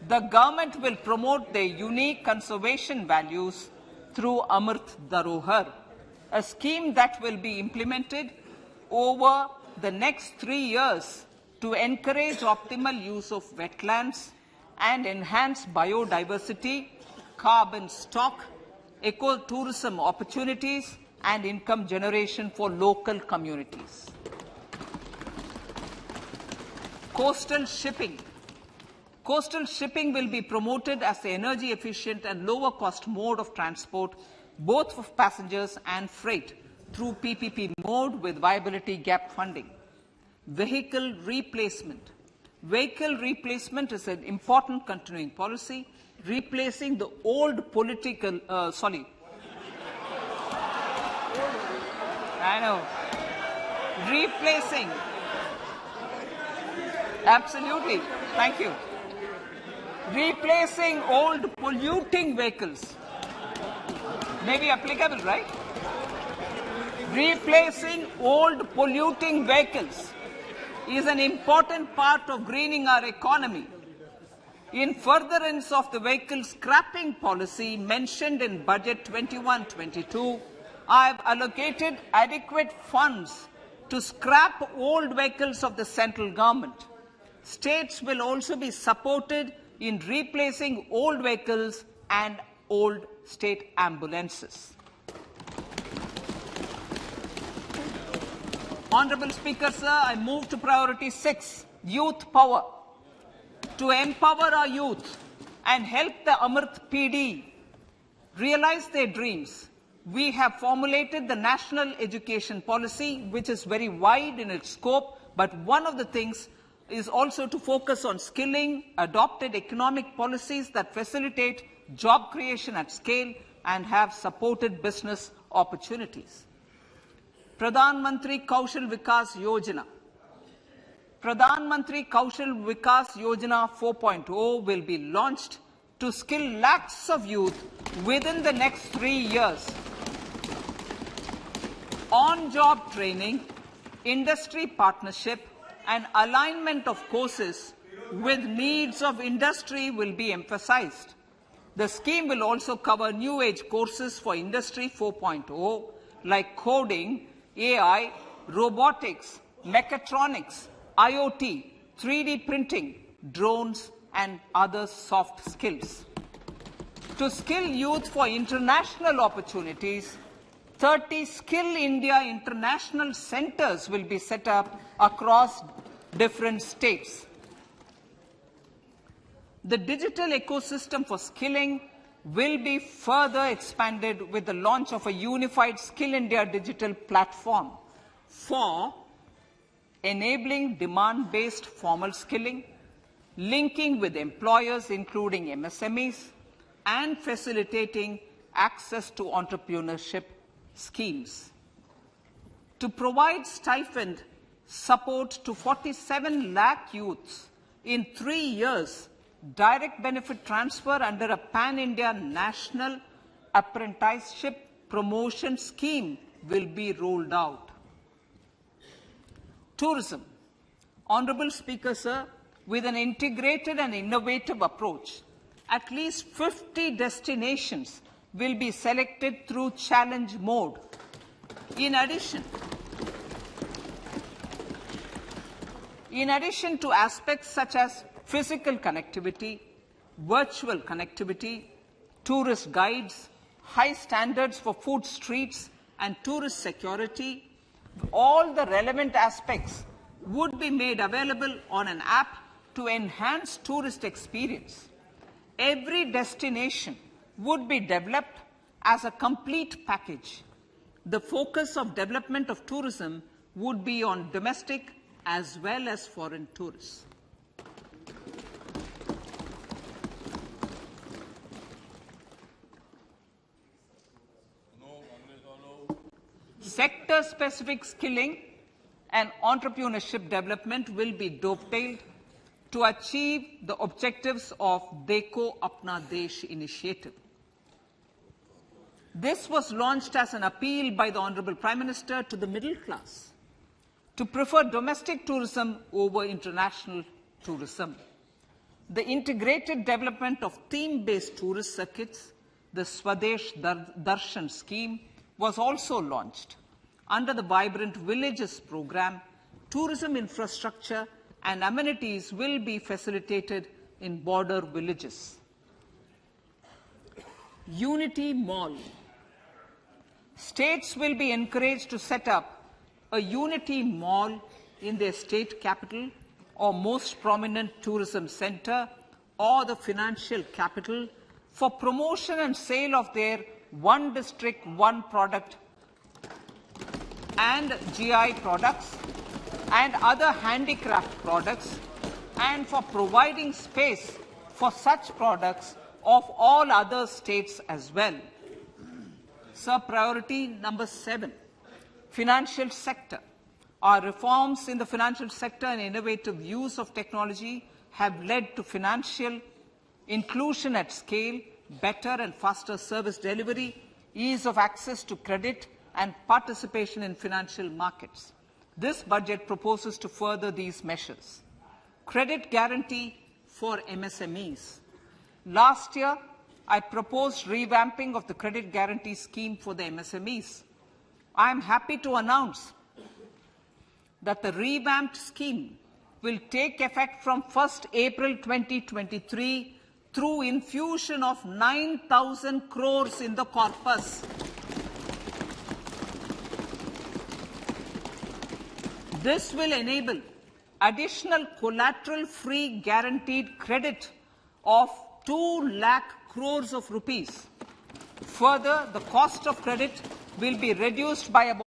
The government will promote their unique conservation values through Amrit Dharohar, a scheme that will be implemented over the next 3 years to encourage optimal use of wetlands and enhance biodiversity, carbon stock, ecotourism opportunities, and income generation for local communities. Coastal shipping. Coastal shipping will be promoted as the energy efficient and lower cost mode of transport, both for passengers and freight, through PPP mode with viability gap funding. Vehicle replacement. Vehicle replacement is an important continuing policy, replacing the old political, replacing, absolutely, thank you. Replacing old polluting vehicles. May be applicable, right? Replacing old polluting vehicles is an important part of greening our economy. In furtherance of the vehicle scrapping policy mentioned in Budget 21-22, I have allocated adequate funds to scrap old vehicles of the central government. States will also be supported in replacing old vehicles and old state ambulances. Honorable Speaker, sir, I move to priority 6, youth power. To empower our youth and help the Amrit PD realize their dreams, we have formulated the National Education Policy, which is very wide in its scope, but one of the things is also to focus on skilling, adopted economic policies that facilitate job creation at scale and have supported business opportunities. Pradhan Mantri Kaushal Vikas Yojana. Pradhan Mantri Kaushal Vikas Yojana 4.0 will be launched to skill lakhs of youth within the next 3 years. On-job training, industry partnership, and alignment of courses with needs of industry will be emphasized. The scheme will also cover new age courses for Industry 4.0 like coding, AI, robotics, mechatronics, IoT, 3D printing, drones, and other soft skills. To skill youth for international opportunities, 30 Skill India International Centers will be set up across different states. The digital ecosystem for skilling will be further expanded with the launch of a unified Skill India digital platform for enabling demand-based formal skilling, linking with employers including MSMEs, and facilitating access to entrepreneurship schemes. To provide stipend support to 47 lakh youths in 3 years, direct benefit transfer under a pan-India national apprenticeship promotion scheme will be rolled out. Tourism. Honorable Speaker, sir, with an integrated and innovative approach, at least 50 destinations will be selected through challenge mode. In addition to aspects such as physical connectivity, virtual connectivity, tourist guides, high standards for food streets, and tourist security, all the relevant aspects would be made available on an app to enhance tourist experience. Every destination would be developed as a complete package. The focus of development of tourism would be on domestic as well as foreign tourists. Sector-specific skilling and entrepreneurship development will be dovetailed to achieve the objectives of Dekho Apna Desh initiative. This was launched as an appeal by the Honorable Prime Minister to the middle class to prefer domestic tourism over international tourism. The integrated development of theme-based tourist circuits, the Swadesh Darshan scheme, was also launched. Under the Vibrant Villages program, tourism infrastructure and amenities will be facilitated in border villages. Unity Mall. States will be encouraged to set up a Unity Mall in their state capital or most prominent tourism center or the financial capital for promotion and sale of their one district, one product and GI products and other handicraft products, and for providing space for such products of all other states as well. Sir, priority number 7, financial sector. Our reforms in the financial sector and innovative use of technology have led to financial inclusion at scale, better and faster service delivery, ease of access to credit, and participation in financial markets. This budget proposes to further these measures. Credit guarantee for MSMEs. Last year, I proposed revamping of the credit guarantee scheme for the MSMEs. I am happy to announce that the revamped scheme will take effect from 1st April 2023 through infusion of 9,000 crores in the corpus. This will enable additional collateral-free guaranteed credit of 2 lakh crores of rupees. Further, the cost of credit will be reduced by about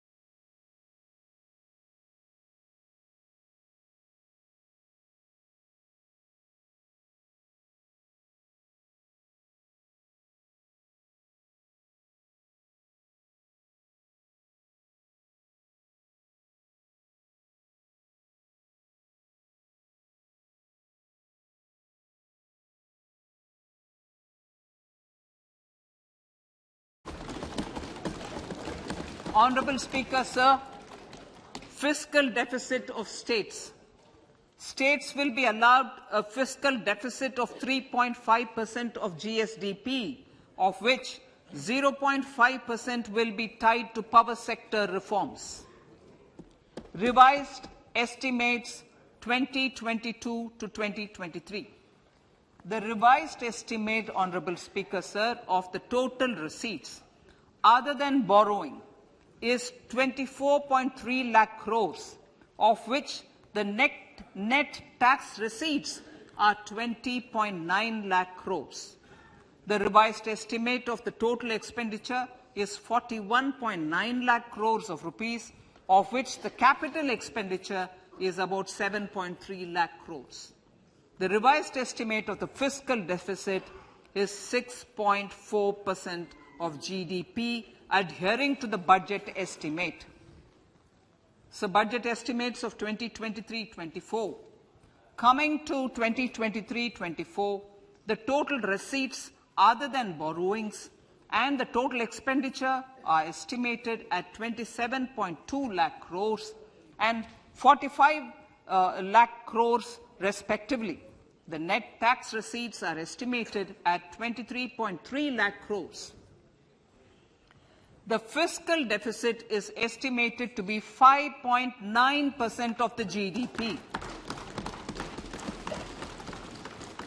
Honorable Speaker, sir, fiscal deficit of states. States will be allowed a fiscal deficit of 3.5% of GSDP, of which 0.5% will be tied to power sector reforms. Revised estimates 2022 to 2023. The revised estimate, Honorable Speaker, sir, of the total receipts other than borrowing is 24.3 lakh crores, of which the net tax receipts are 20.9 lakh crores. The revised estimate of the total expenditure is 41.9 lakh crores of rupees, of which the capital expenditure is about 7.3 lakh crores. The revised estimate of the fiscal deficit is 6.4% of GDP, adhering to the budget estimate. So budget estimates of 2023-24. Coming to 2023-24, the total receipts other than borrowings and the total expenditure are estimated at 27.2 lakh crores and 45 lakh crores respectively. The net tax receipts are estimated at 23.3 lakh crores. The fiscal deficit is estimated to be 5.9% of the GDP.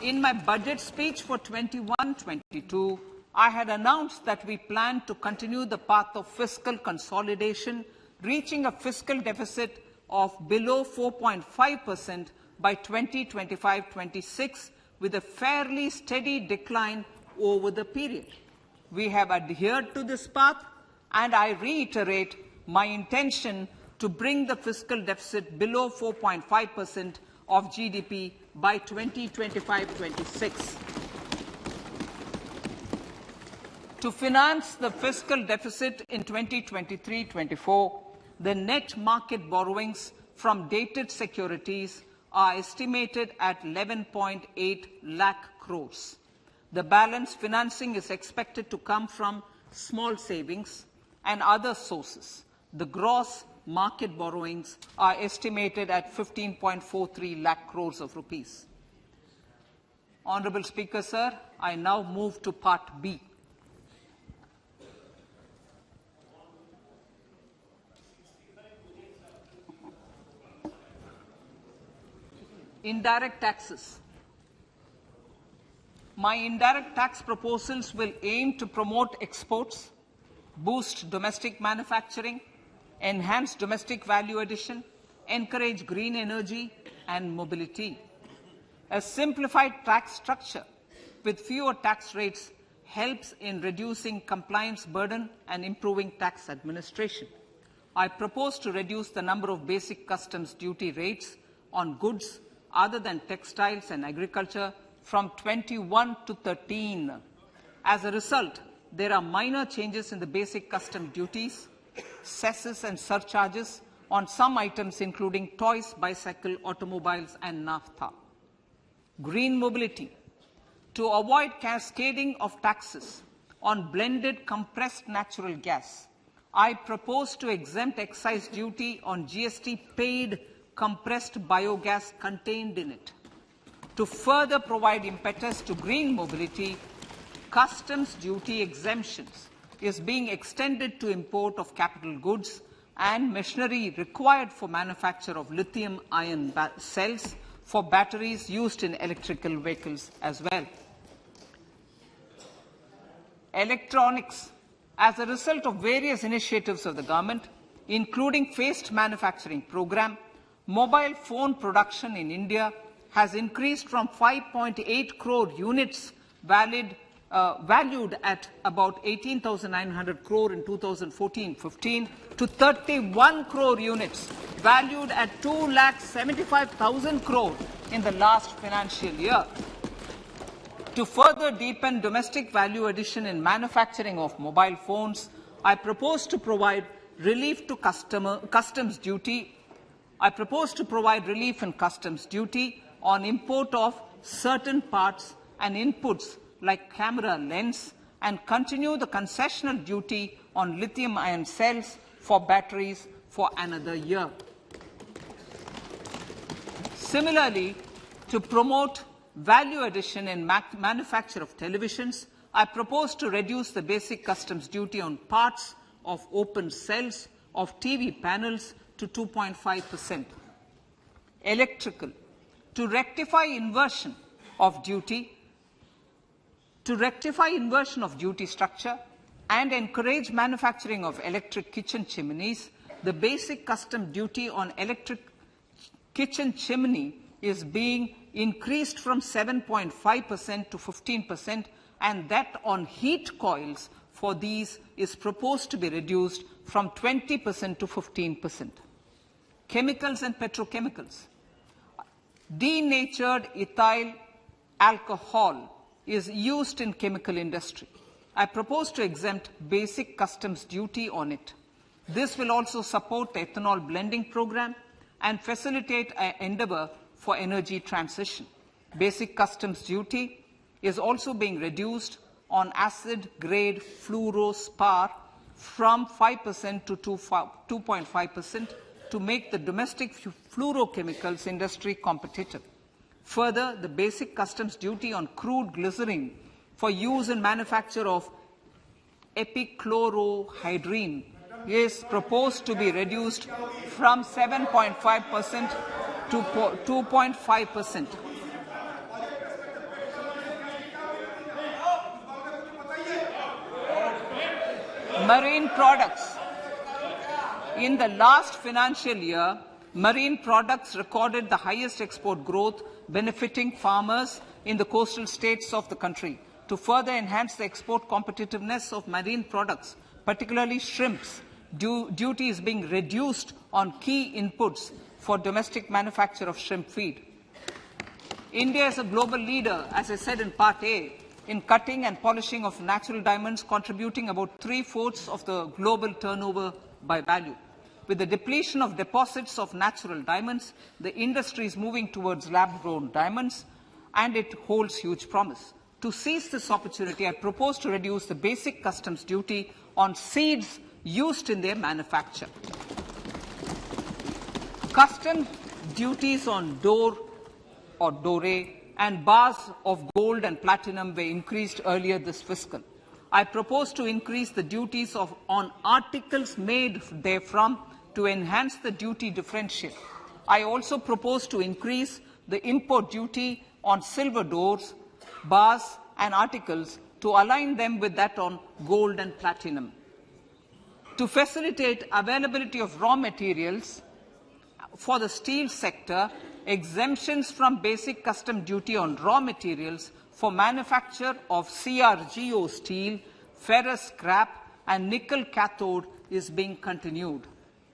In my budget speech for 21-22, I had announced that we plan to continue the path of fiscal consolidation, reaching a fiscal deficit of below 4.5% by 2025-26, with a fairly steady decline over the period. We have adhered to this path, and I reiterate my intention to bring the fiscal deficit below 4.5% of GDP by 2025-26. To finance the fiscal deficit in 2023-24, the net market borrowings from dated securities are estimated at 11.8 lakh crores. The balance financing is expected to come from small savings and other sources. The gross market borrowings are estimated at 15.43 lakh crores of rupees. Honorable Speaker, sir, I now move to Part B. Indirect taxes. My indirect tax proposals will aim to promote exports, boost domestic manufacturing, enhance domestic value addition, encourage green energy and mobility. A simplified tax structure with fewer tax rates helps in reducing compliance burden and improving tax administration. I propose to reduce the number of basic customs duty rates on goods other than textiles and agriculture from 21 to 13. As a result, there are minor changes in the basic custom duties, cesses and surcharges on some items including toys, bicycle, automobiles and naphtha. Green mobility. To avoid cascading of taxes on blended compressed natural gas, I propose to exempt excise duty on GST paid compressed biogas contained in it. To further provide impetus to green mobility, customs duty exemptions is being extended to import of capital goods and machinery required for manufacture of lithium-ion cells for batteries used in electrical vehicles as well. Electronics. As a result of various initiatives of the government, including phased manufacturing program, mobile phone production in India has increased from 5.8 crore units valued at about 18,900 crore in 2014-15 to 31 crore units valued at 2,75,000 crore in the last financial year. To further deepen domestic value addition in manufacturing of mobile phones, I propose to provide relief to customs duty. I propose to provide relief in customs duty on import of certain parts and inputs like camera lens and continue the concessional duty on lithium-ion cells for batteries for another year. Similarly, to promote value addition in manufacture of televisions, I propose to reduce the basic customs duty on parts of open cells of TV panels to 2.5%. Electrical. To rectify inversion of duty structure and encourage manufacturing of electric kitchen chimneys, the basic custom duty on electric kitchen chimney is being increased from 7.5% to 15%, and that on heat coils for these is proposed to be reduced from 20% to 15%. Chemicals and petrochemicals. Denatured ethyl alcohol is used in chemical industry. I propose to exempt basic customs duty on it. This will also support the ethanol blending program and facilitate an endeavor for energy transition. Basic customs duty is also being reduced on acid-grade fluorospar from 5% to 2.5% to make the domestic fluorochemicals industry competitive. Further, the basic customs duty on crude glycerin for use in manufacture of epichlorohydrin is proposed to be reduced from 7.5% to 2.5%. Marine products. In the last financial year, marine products recorded the highest export growth, benefiting farmers in the coastal states of the country. To further enhance the export competitiveness of marine products, particularly shrimps, duty is being reduced on key inputs for domestic manufacture of shrimp feed. India is a global leader, as I said in Part A, in cutting and polishing of natural diamonds, contributing about 3/4 of the global turnover by value. With the depletion of deposits of natural diamonds, the industry is moving towards lab-grown diamonds, and it holds huge promise. To seize this opportunity, I propose to reduce the basic customs duty on seeds used in their manufacture. Customs duties on door or doré and bars of gold and platinum were increased earlier this fiscal. I propose to increase the duties on articles made therefrom to enhance the duty differential. I also propose to increase the import duty on silver doors, bars and articles to align them with that on gold and platinum. To facilitate availability of raw materials for the steel sector, exemptions from basic custom duty on raw materials for manufacture of CRGO steel, ferrous scrap and nickel cathode is being continued.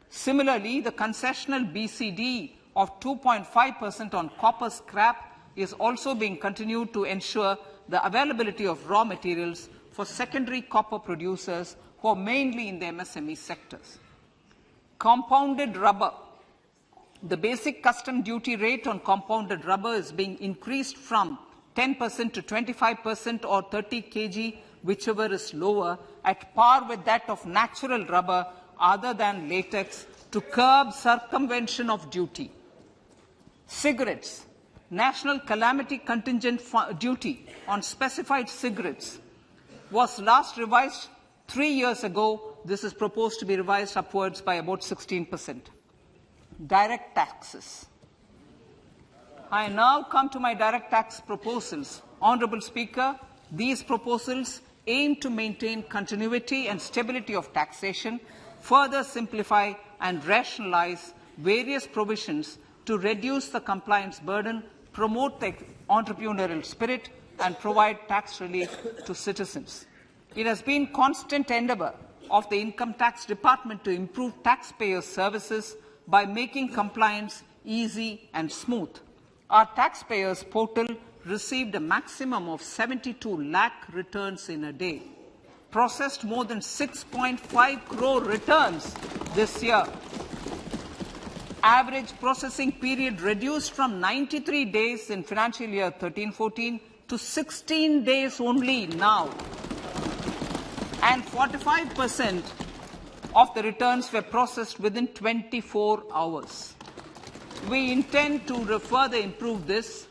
Similarly, the concessional BCD of 2.5% on copper scrap is also being continued to ensure the availability of raw materials for secondary copper producers who are mainly in the MSME sectors. Compounded rubber. The basic custom duty rate on compounded rubber is being increased from 10% to 25% or 30 kg, whichever is lower, at par with that of natural rubber other than latex, to curb circumvention of duty. Cigarettes. National calamity contingent duty on specified cigarettes was last revised 3 years ago. This is proposed to be revised upwards by about 16%. Direct taxes. I now come to my direct tax proposals. Honourable Speaker, these proposals aim to maintain continuity and stability of taxation, further simplify and rationalize various provisions to reduce the compliance burden, promote the entrepreneurial spirit, and provide tax relief to citizens. It has been constant endeavour of the Income Tax Department to improve taxpayers' services by making compliance easy and smooth. Our taxpayers portal received a maximum of 72 lakh returns in a day, processed more than 6.5 crore returns this year. Average processing period reduced from 93 days in financial year 13-14 to 16 days only now. And 45% of the returns were processed within 24 hours. We intend to further improve this,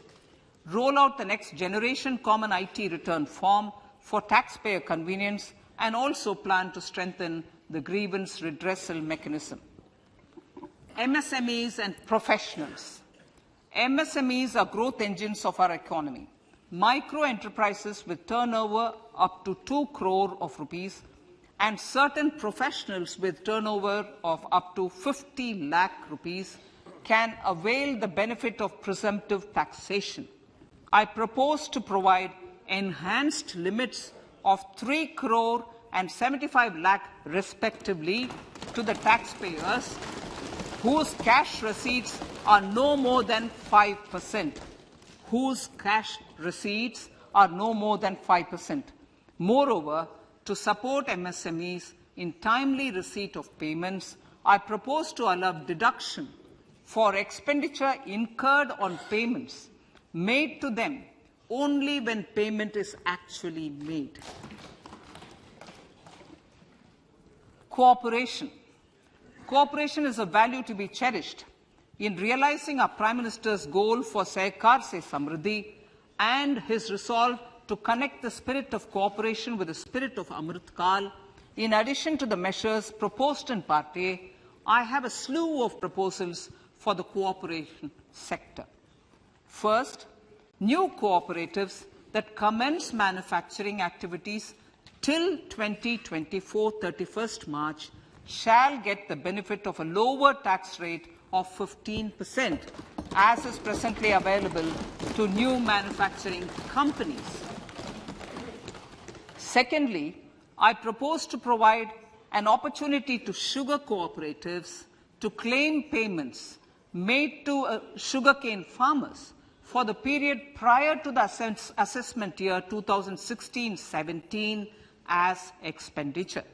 roll out the next generation common IT return form for taxpayer convenience, and also plan to strengthen the grievance redressal mechanism. MSMEs and professionals. MSMEs are growth engines of our economy. Micro enterprises with turnover up to 2 crore of rupees and certain professionals with turnover of up to 50 lakh rupees can avail the benefit of presumptive taxation. I propose to provide enhanced limits of 3 crore and 75 lakh respectively to the taxpayers whose cash receipts are no more than 5%. Whose cash receipts are no more than 5%. Moreover, to support MSMEs in timely receipt of payments, I propose to allow deduction for expenditure incurred on payments made to them only when payment is actually made. Cooperation. Cooperation is a value to be cherished. In realizing our Prime Minister's goal for Sehkar Se Samriddhi and his resolve to connect the spirit of cooperation with the spirit of Amrit Kal, in addition to the measures proposed in Part A, I have a slew of proposals for the cooperation sector. First, new cooperatives that commence manufacturing activities till 2024, 31st March, shall get the benefit of a lower tax rate of 15%, as is presently available to new manufacturing companies. Secondly, I propose to provide an opportunity to sugar cooperatives to claim payments made to sugarcane farmers for the period prior to the assessment year 2016-17 as expenditure.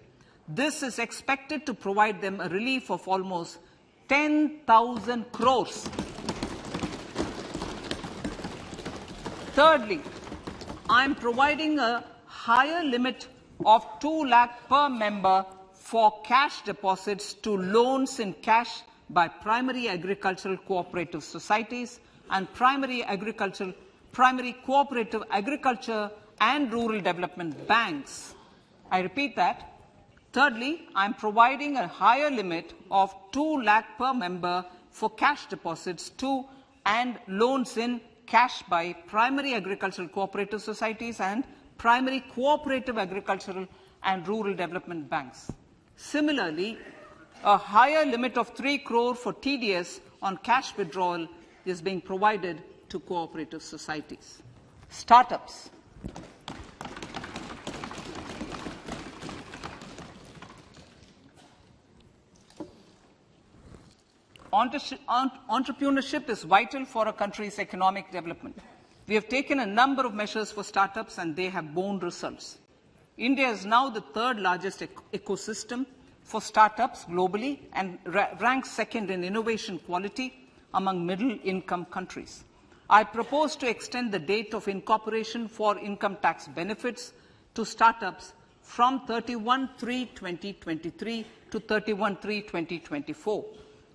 This is expected to provide them a relief of almost 10,000 crores. Thirdly, I am providing a higher limit of 2 lakh per member for cash deposits to loans in cash by primary agricultural cooperative societies and primary agricultural primary cooperative agriculture and rural development banks. I repeat that. Thirdly, I'm providing a higher limit of 2 lakh per member for cash deposits to and loans in cash by primary agricultural cooperative societies and primary cooperative agricultural and rural development banks. Similarly, a higher limit of 3 crore for TDS on cash withdrawal is being provided to cooperative societies. Startups. Entrepreneurship is vital for a country's economic development. We have taken a number of measures for startups and they have borne results. India is now the third largest ecosystem for startups globally and ranks second in innovation quality among middle-income countries. I propose to extend the date of incorporation for income tax benefits to startups from 31/3/2023 to 31/3/2024.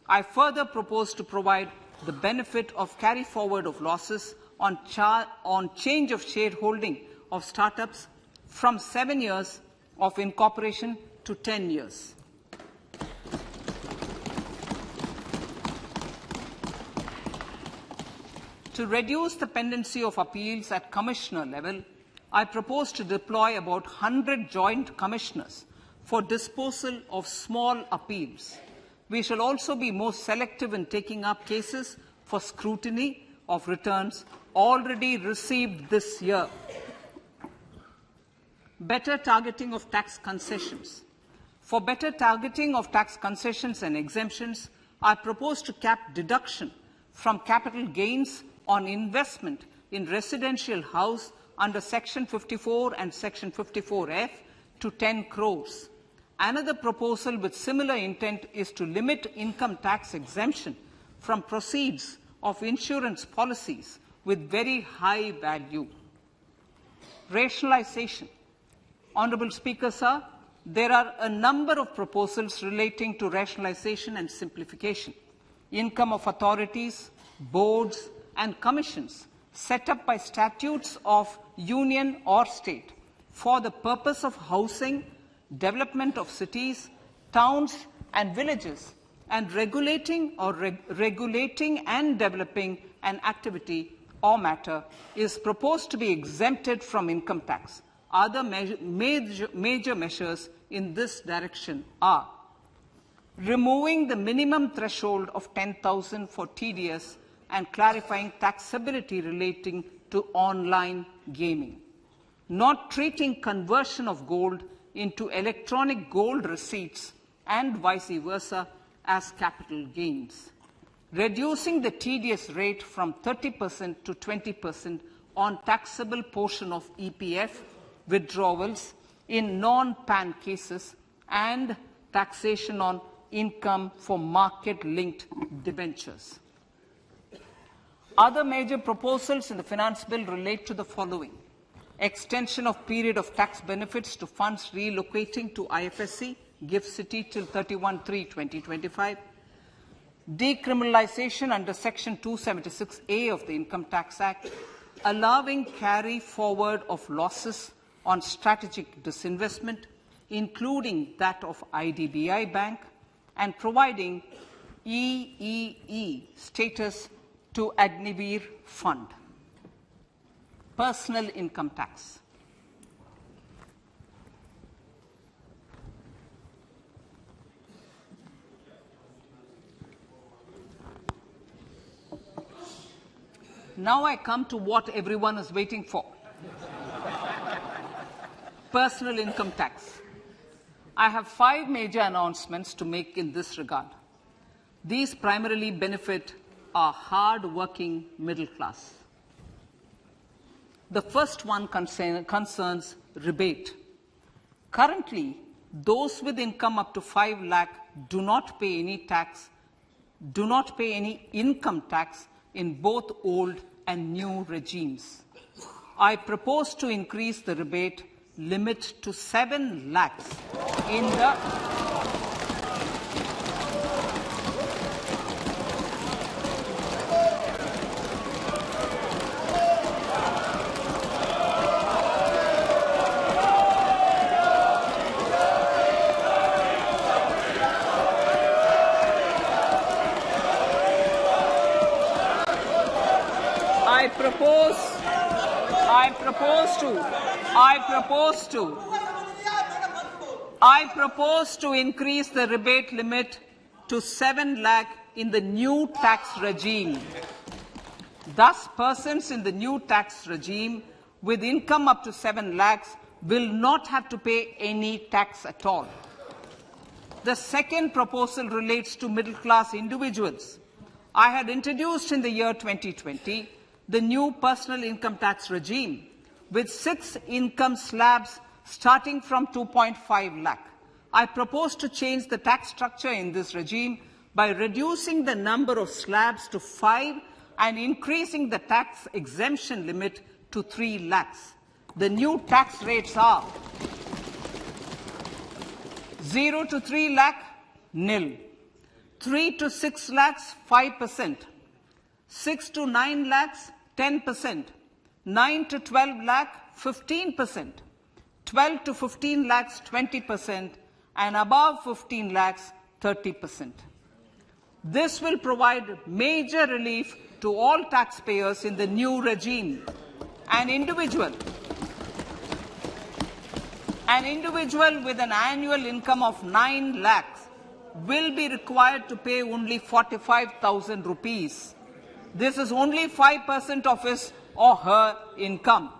I further propose to provide the benefit of carry forward of losses on change of shareholding of startups from 7 years of incorporation to 10 years. To reduce the pendency of appeals at commissioner level, I propose to deploy about 100 joint commissioners for disposal of small appeals. We shall also be more selective in taking up cases for scrutiny of returns already received this year. Better targeting of tax concessions. For better targeting of tax concessions and exemptions, I propose to cap deduction from capital gains on investment in residential house under Section 54 and Section 54F to 10 crores. Another proposal with similar intent is to limit income tax exemption from proceeds of insurance policies with very high value. Rationalization. Honourable Speaker, sir, there are a number of proposals relating to rationalization and simplification. Income of authorities, boards, and commissions set up by statutes of union or state for the purpose of housing, development of cities, towns, and villages, and regulating and developing an activity or matter is proposed to be exempted from income tax. Other major measures in this direction are removing the minimum threshold of 10,000 for TDS and clarifying taxability relating to online gaming, not treating conversion of gold into electronic gold receipts and vice versa as capital gains, reducing the TDS rate from 30% to 20% on taxable portion of EPF withdrawals in non-PAN cases, and taxation on income for market-linked debentures. Other major proposals in the finance bill relate to the following: extension of period of tax benefits to funds relocating to IFSC, GIFT City till 31/3/2025, decriminalization under Section 276A of the Income Tax Act, allowing carry forward of losses on strategic disinvestment, including that of IDBI Bank, and providing EEE status to Agnivir Fund. Personal income tax. Now I come to what everyone is waiting for. Personal income tax. I have 5 major announcements to make in this regard. These primarily benefit our hard-working middle class. The first one concerns rebate. Currently, those with income up to 5 lakh do not pay any income tax in both old and new regimes. I propose to increase the rebate limit to 7 lakhs in the propose to increase the rebate limit to 7 lakh in the new tax regime. Thus, persons in the new tax regime with income up to 7 lakhs will not have to pay any tax at all. The second proposal relates to middle-class individuals. I had introduced in the year 2020 the new personal income tax regime with 6 income slabs starting from 2.5 lakh. I propose to change the tax structure in this regime by reducing the number of slabs to 5 and increasing the tax exemption limit to 3 lakhs. The new tax rates are 0 to 3 lakh, nil. 3 to 6 lakhs, 5%. 6 to 9 lakhs, 10%. 9 to 12 lakh, 15%. 12 to 15 lakhs, 20%. And above 15 lakhs, 30%. This will provide major relief to all taxpayers in the new regime. An individual with an annual income of 9 lakhs will be required to pay only 45,000 rupees. This is only 5% of his or her income.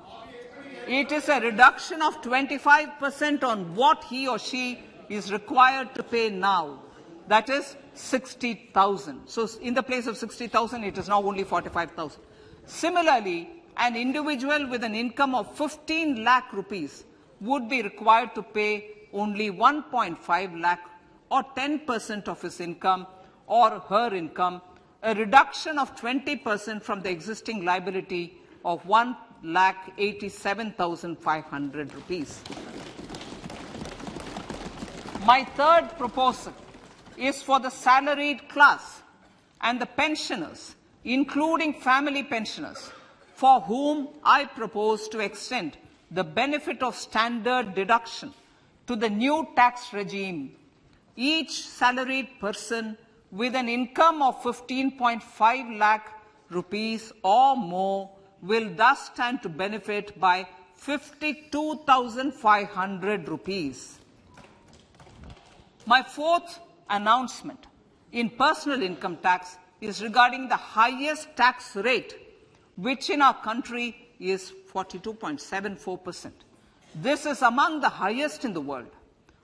It is a reduction of 25% on what he or she is required to pay now. That is 60,000. So in the place of 60,000, it is now only 45,000. Similarly, an individual with an income of 15 lakh rupees would be required to pay only 1.5 lakh or 10% of his income or her income, a reduction of 20% from the existing liability of 1,87,500 rupees. My third proposal is for the salaried class and the pensioners, including family pensioners, for whom I propose to extend the benefit of standard deduction to the new tax regime. Each salaried person with an income of 15.5 lakh rupees or more will thus stand to benefit by 52,500 rupees. My fourth announcement in personal income tax is regarding the highest tax rate, which in our country is 42.74%. This is among the highest in the world.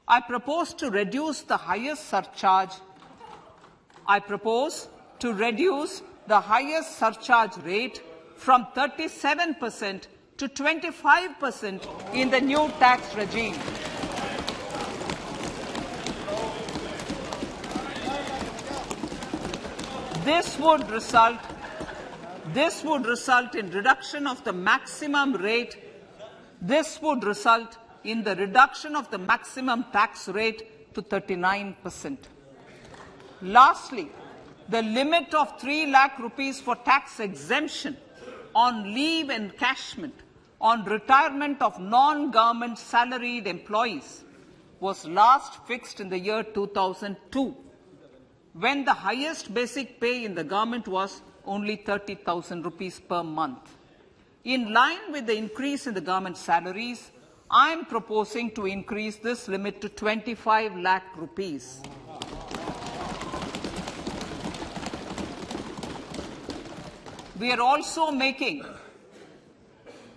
I propose to reduce the highest surcharge. Rate from 37% to 25% in the new tax regime. This would result in reduction of the maximum rate. This would result in the reduction of the maximum tax rate to 39%. Lastly, the limit of 3 lakh rupees for tax exemption on leave encashment on retirement of non-government salaried employees was last fixed in the year 2002, when the highest basic pay in the government was only 30,000 rupees per month. In line with the increase in the government salaries, I am proposing to increase this limit to 25 lakh rupees. We are also making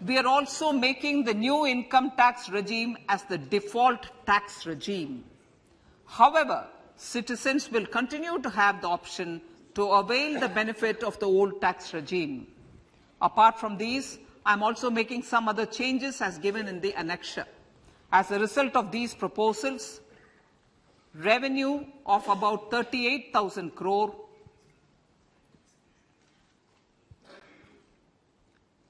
the new income tax regime as the default tax regime. However, citizens will continue to have the option to avail the benefit of the old tax regime. Apart from these, I am also making some other changes as given in the annexure. As a result of these proposals, revenue of about 38,000 crore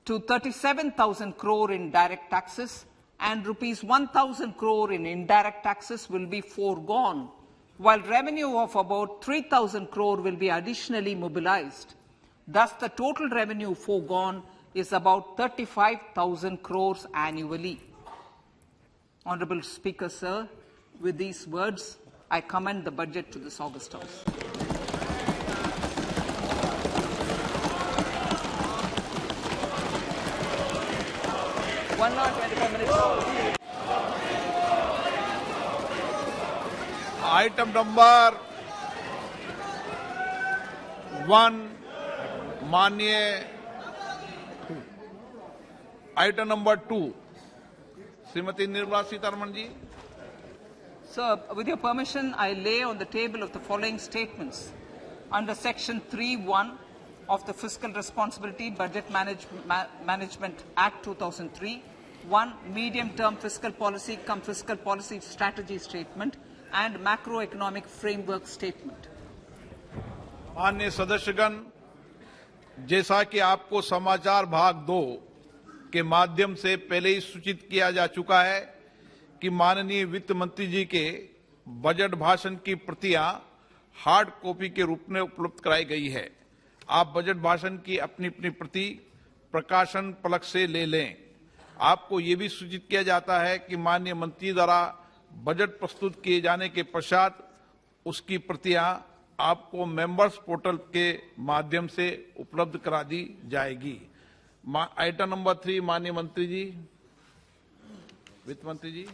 to 37,000 crore in direct taxes and rupees 1,000 crore in indirect taxes will be foregone, while revenue of about 3,000 crore will be additionally mobilized. Thus, the total revenue foregone is about 35,000 crores annually. Honorable Speaker, sir, with these words, I commend the budget to this August House. 1 hour 25 minutes. Item number 1 माननीय item number 2 Shrimati Nirmala Sitharaman ji. Sir, with your permission, I lay on the table of the following statements. Under Section 3(1) of the Fiscal Responsibility Budget Management Act 2003, 1. Medium-term fiscal policy cum fiscal policy strategy statement and macroeconomic framework statement. माननीय सदस्यगण, जैसा कि आपको समाचार भाग 2 के माध्यम से पहले ही सूचित किया जा चुका है कि माननीय वित्त मंत्री जी के बजट भाषण की प्रतियां हार्ड कॉपी के रूप में उपलब्ध कराई गई है. आप बजट भाषण की अपनी अपनी प्रति प्रकाशन पलक से ले लें. आपको ये भी सूचित किया जाता है कि माननीय मंत्री द्वारा बजट प्रस्तुत किए जाने के पश्चात उसकी प्रतियां आपको मेंबर्स पोर्टल के माध्यम से उपलब्ध करा दी जाएगी. आइटम नंबर 3 माननीय मंत्री जी, वित्त मंत्री जी.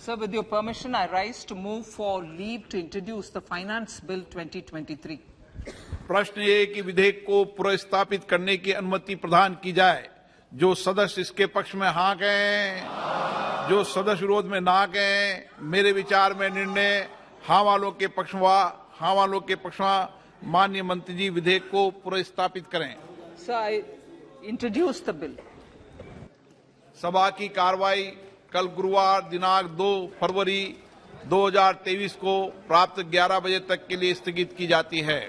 Sir, with your permission, I rise to move for leave to introduce the Finance Bill 2023. प्रश्न ये कि विधेयक को पुनर्स्थापित करने की अनुमति प्रदान की जाए. जो सदस्य इसके पक्ष में हाँ कहें, जो सदस्य विरोध में ना कहें. मेरे विचार में निर्णय हाँ वालों के पक्ष में माननीय मंत्री जी विधेयक को पुनर्स्थापित करें. Sir, I introduce the bill. सभा की कार्रवाई कल गुरुवार दिनांक 2 फरवरी 2023 को प्राप्त 11 बजे तक के लिए स्थगित की जाती है.